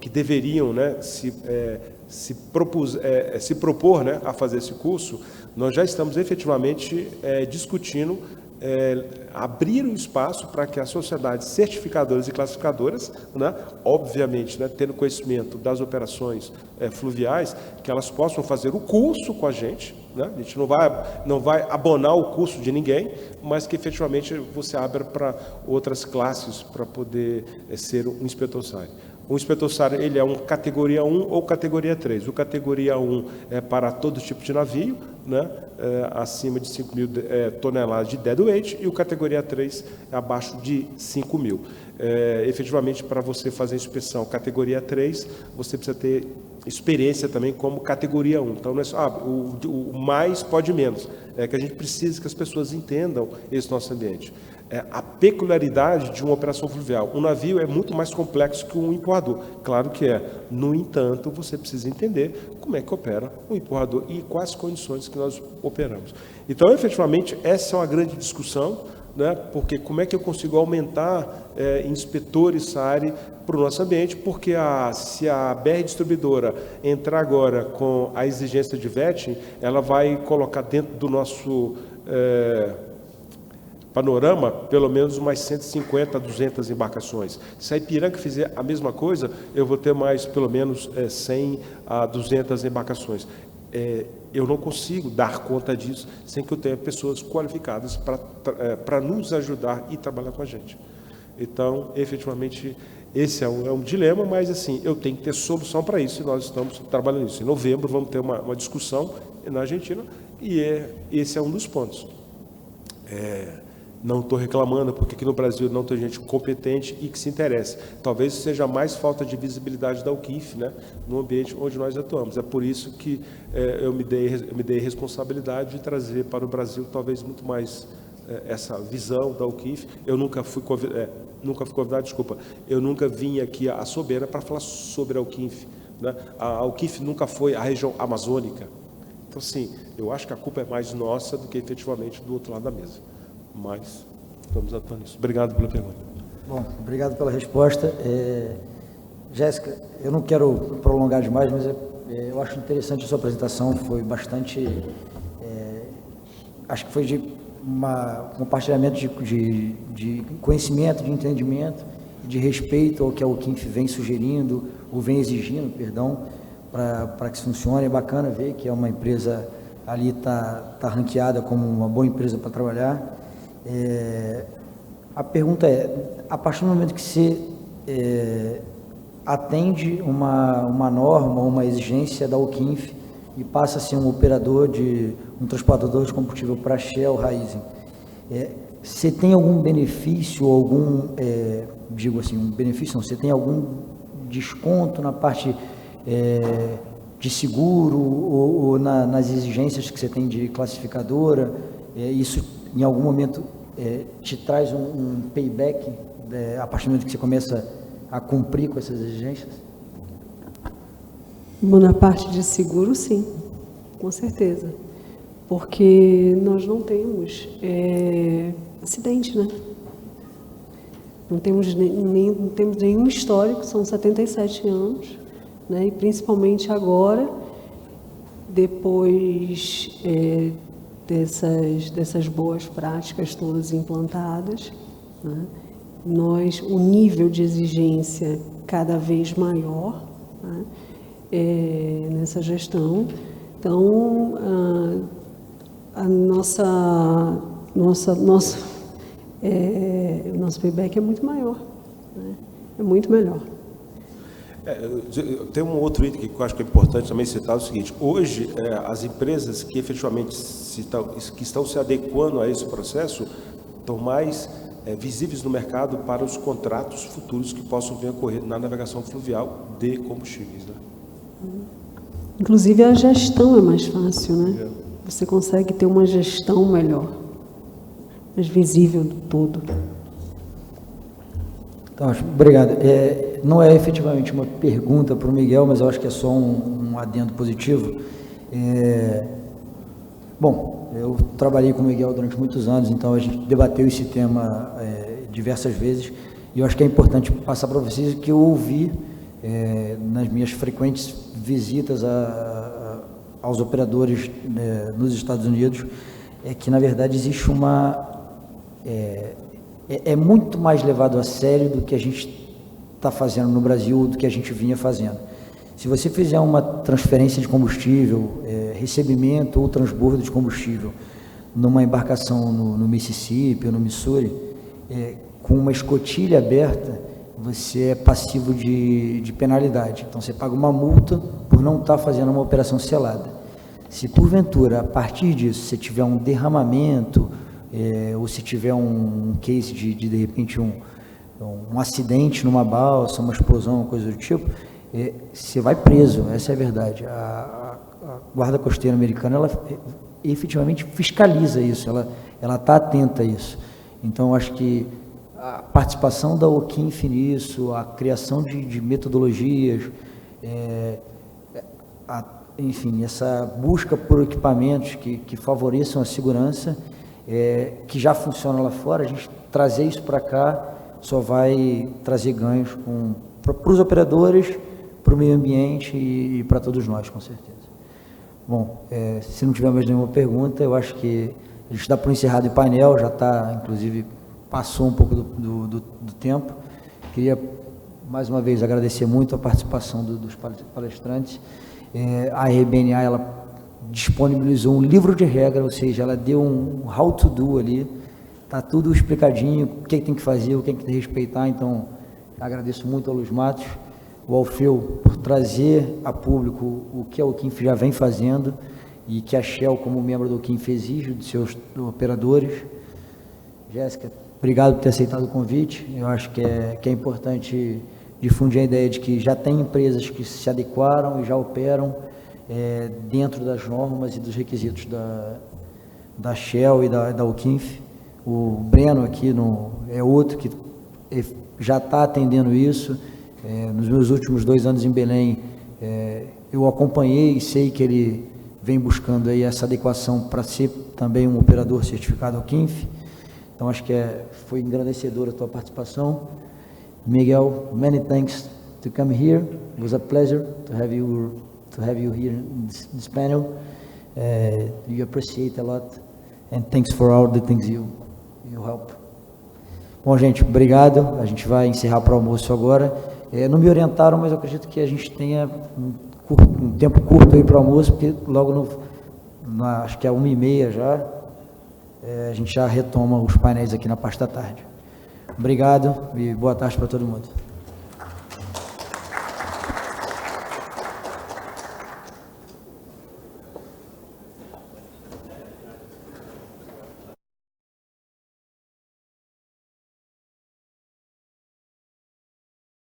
que deveriam, né, se propor, né, a fazer esse curso, nós já estamos efetivamente discutindo abrir um espaço para que as sociedades certificadoras e classificadoras, né, obviamente, né, tendo conhecimento das operações fluviais, que elas possam fazer o curso com a gente, né? A gente não vai abonar o curso de ninguém, mas que efetivamente você abra para outras classes para poder ser um inspetor SAIRE. O inspetor SAIRE, ele é um categoria 1 ou categoria 3. O categoria 1 é para todo tipo de navio, né, acima de 5.000 toneladas de deadweight, e o categoria 3 é abaixo de 5.000. Efetivamente, para você fazer a inspeção categoria 3, você precisa ter experiência também como categoria 1. Então, não é só o mais pode menos. É que a gente precisa que as pessoas entendam esse nosso ambiente. A peculiaridade de uma operação fluvial. Um navio é muito mais complexo que um empurrador. Claro que é. No entanto, você precisa entender como é que opera um empurrador e quais condições que nós operamos. Então, efetivamente, essa é uma grande discussão, né? Porque como é que eu consigo aumentar inspetores SAIRE para o nosso ambiente? Porque se a BR Distribuidora entrar agora com a exigência de vetting, ela vai colocar dentro do nosso... panorama, pelo menos umas 150 a 200 embarcações. Se a Ipiranga fizer a mesma coisa, eu vou ter mais, pelo menos, 100 a 200 embarcações. Eu não consigo dar conta disso sem que eu tenha pessoas qualificadas para nos ajudar e trabalhar com a gente. Então, efetivamente, esse é um dilema, mas, assim, eu tenho que ter solução para isso e nós estamos trabalhando nisso. Em novembro, vamos ter uma discussão na Argentina e esse é um dos pontos. Não estou reclamando, porque aqui no Brasil não tem gente competente e que se interessa. Talvez seja mais falta de visibilidade da OQIF, né, no ambiente onde nós atuamos. É por isso que eu me dei responsabilidade de trazer para o Brasil talvez muito mais essa visão da OQIF. Eu nunca fui convidado, desculpa, eu nunca vim aqui à Soberana para falar sobre a OQIF, né? A OQIF nunca foi a região amazônica. Então, sim, eu acho que a culpa é mais nossa do que efetivamente do outro lado da mesa. Mas estamos atuando nisso. Obrigado pela pergunta. Bom, obrigado pela resposta. Jéssica, eu não quero prolongar demais, mas eu acho interessante a sua apresentação, foi bastante... acho que foi de um compartilhamento de conhecimento, de entendimento, de respeito ao que a OQIF vem sugerindo, ou vem exigindo, perdão, para que isso funcione. É bacana ver que é uma empresa ali está ranqueada como uma boa empresa para trabalhar. A pergunta é, a partir do momento que você atende uma norma, uma exigência da OQINF e passa a ser um transportador de combustível para Shell, Raízen. Você tem algum benefício, você tem algum desconto na parte de seguro ou nas exigências que você tem de classificadora? Isso, em algum momento, te traz um payback a partir do momento que você começa a cumprir com essas exigências? Bom, na parte de seguro, sim, com certeza. Porque nós não temos acidente, né? Não temos nenhum histórico, são 77 anos, né? E principalmente agora, depois dessas boas práticas todas implantadas, né? O nível de exigência cada vez maior, né? Nessa gestão. Então, nosso payback é muito maior, né? É muito melhor. Tem um outro item que eu acho que é importante também citar, é o seguinte: hoje, as empresas que efetivamente que estão se adequando a esse processo estão mais visíveis no mercado para os contratos futuros que possam vir a ocorrer na navegação fluvial de combustíveis, né? Inclusive, a gestão é mais fácil, né? Você consegue ter uma gestão melhor, mais visível do todo. Então, obrigado. Não é efetivamente uma pergunta para o Miguel, mas eu acho que é só um adendo positivo. Bom, eu trabalhei com o Miguel durante muitos anos, então a gente debateu esse tema diversas vezes, e eu acho que é importante passar para vocês que eu ouvi nas minhas frequentes visitas aos operadores nos Estados Unidos, que na verdade existe é muito mais levado a sério do que a gente está fazendo no Brasil, do que a gente vinha fazendo. Se você fizer uma transferência de combustível, recebimento ou transbordo de combustível numa embarcação no Mississippi ou no Missouri, com uma escotilha aberta, você é passivo de penalidade. Então, você paga uma multa por não estar fazendo uma operação selada. Se, porventura, a partir disso, você tiver um derramamento, ou se tiver um case de repente, um acidente numa balsa, uma explosão, uma coisa do tipo, você vai preso, essa é a verdade. A Guarda Costeira Americana, ela efetivamente fiscaliza isso, ela está atenta a isso. Então, eu acho que a participação da OQINF nisso, a criação de metodologias, enfim, essa busca por equipamentos que favoreçam a segurança, que já funciona lá fora, a gente trazer isso para cá só vai trazer ganhos para os operadores, para o meio ambiente e para todos nós, com certeza. Bom, se não tiver mais nenhuma pergunta, eu acho que a gente dá por encerrado o painel, já está, inclusive, passou um pouco do tempo. Queria, mais uma vez, agradecer muito a participação dos palestrantes. A RBNA, ela disponibilizou um livro de regra, ou seja, ela deu um how to do ali, está tudo explicadinho, o que tem que fazer, o que tem que respeitar. Então, agradeço muito ao Luiz Matos, o Alfeu, por trazer a público o que a OQINF já vem fazendo e que a Shell, como membro da OQINF, exige de seus operadores. Jéssica, obrigado por ter aceitado o convite. Eu acho que é importante difundir a ideia de que já tem empresas que se adequaram e já operam dentro das normas e dos requisitos da Shell e da OQINF. O Breno aqui é outro que já está atendendo isso. Nos meus últimos 2 anos em Belém, eu acompanhei e sei que ele vem buscando aí essa adequação para ser também um operador certificado OQINF. Então, acho que foi engrandecedora a tua participação. Miguel, many thanks to come here. It was a pleasure to have you here in this panel. We appreciate a lot, and thanks for all the things you help. Bom, gente, obrigado. A gente vai encerrar para o almoço agora. Não me orientaram, mas eu acredito que a gente tenha um tempo curto aí para o almoço, porque logo acho que é 1h30 já, a gente já retoma os painéis aqui na parte da tarde. Obrigado e boa tarde para todo mundo.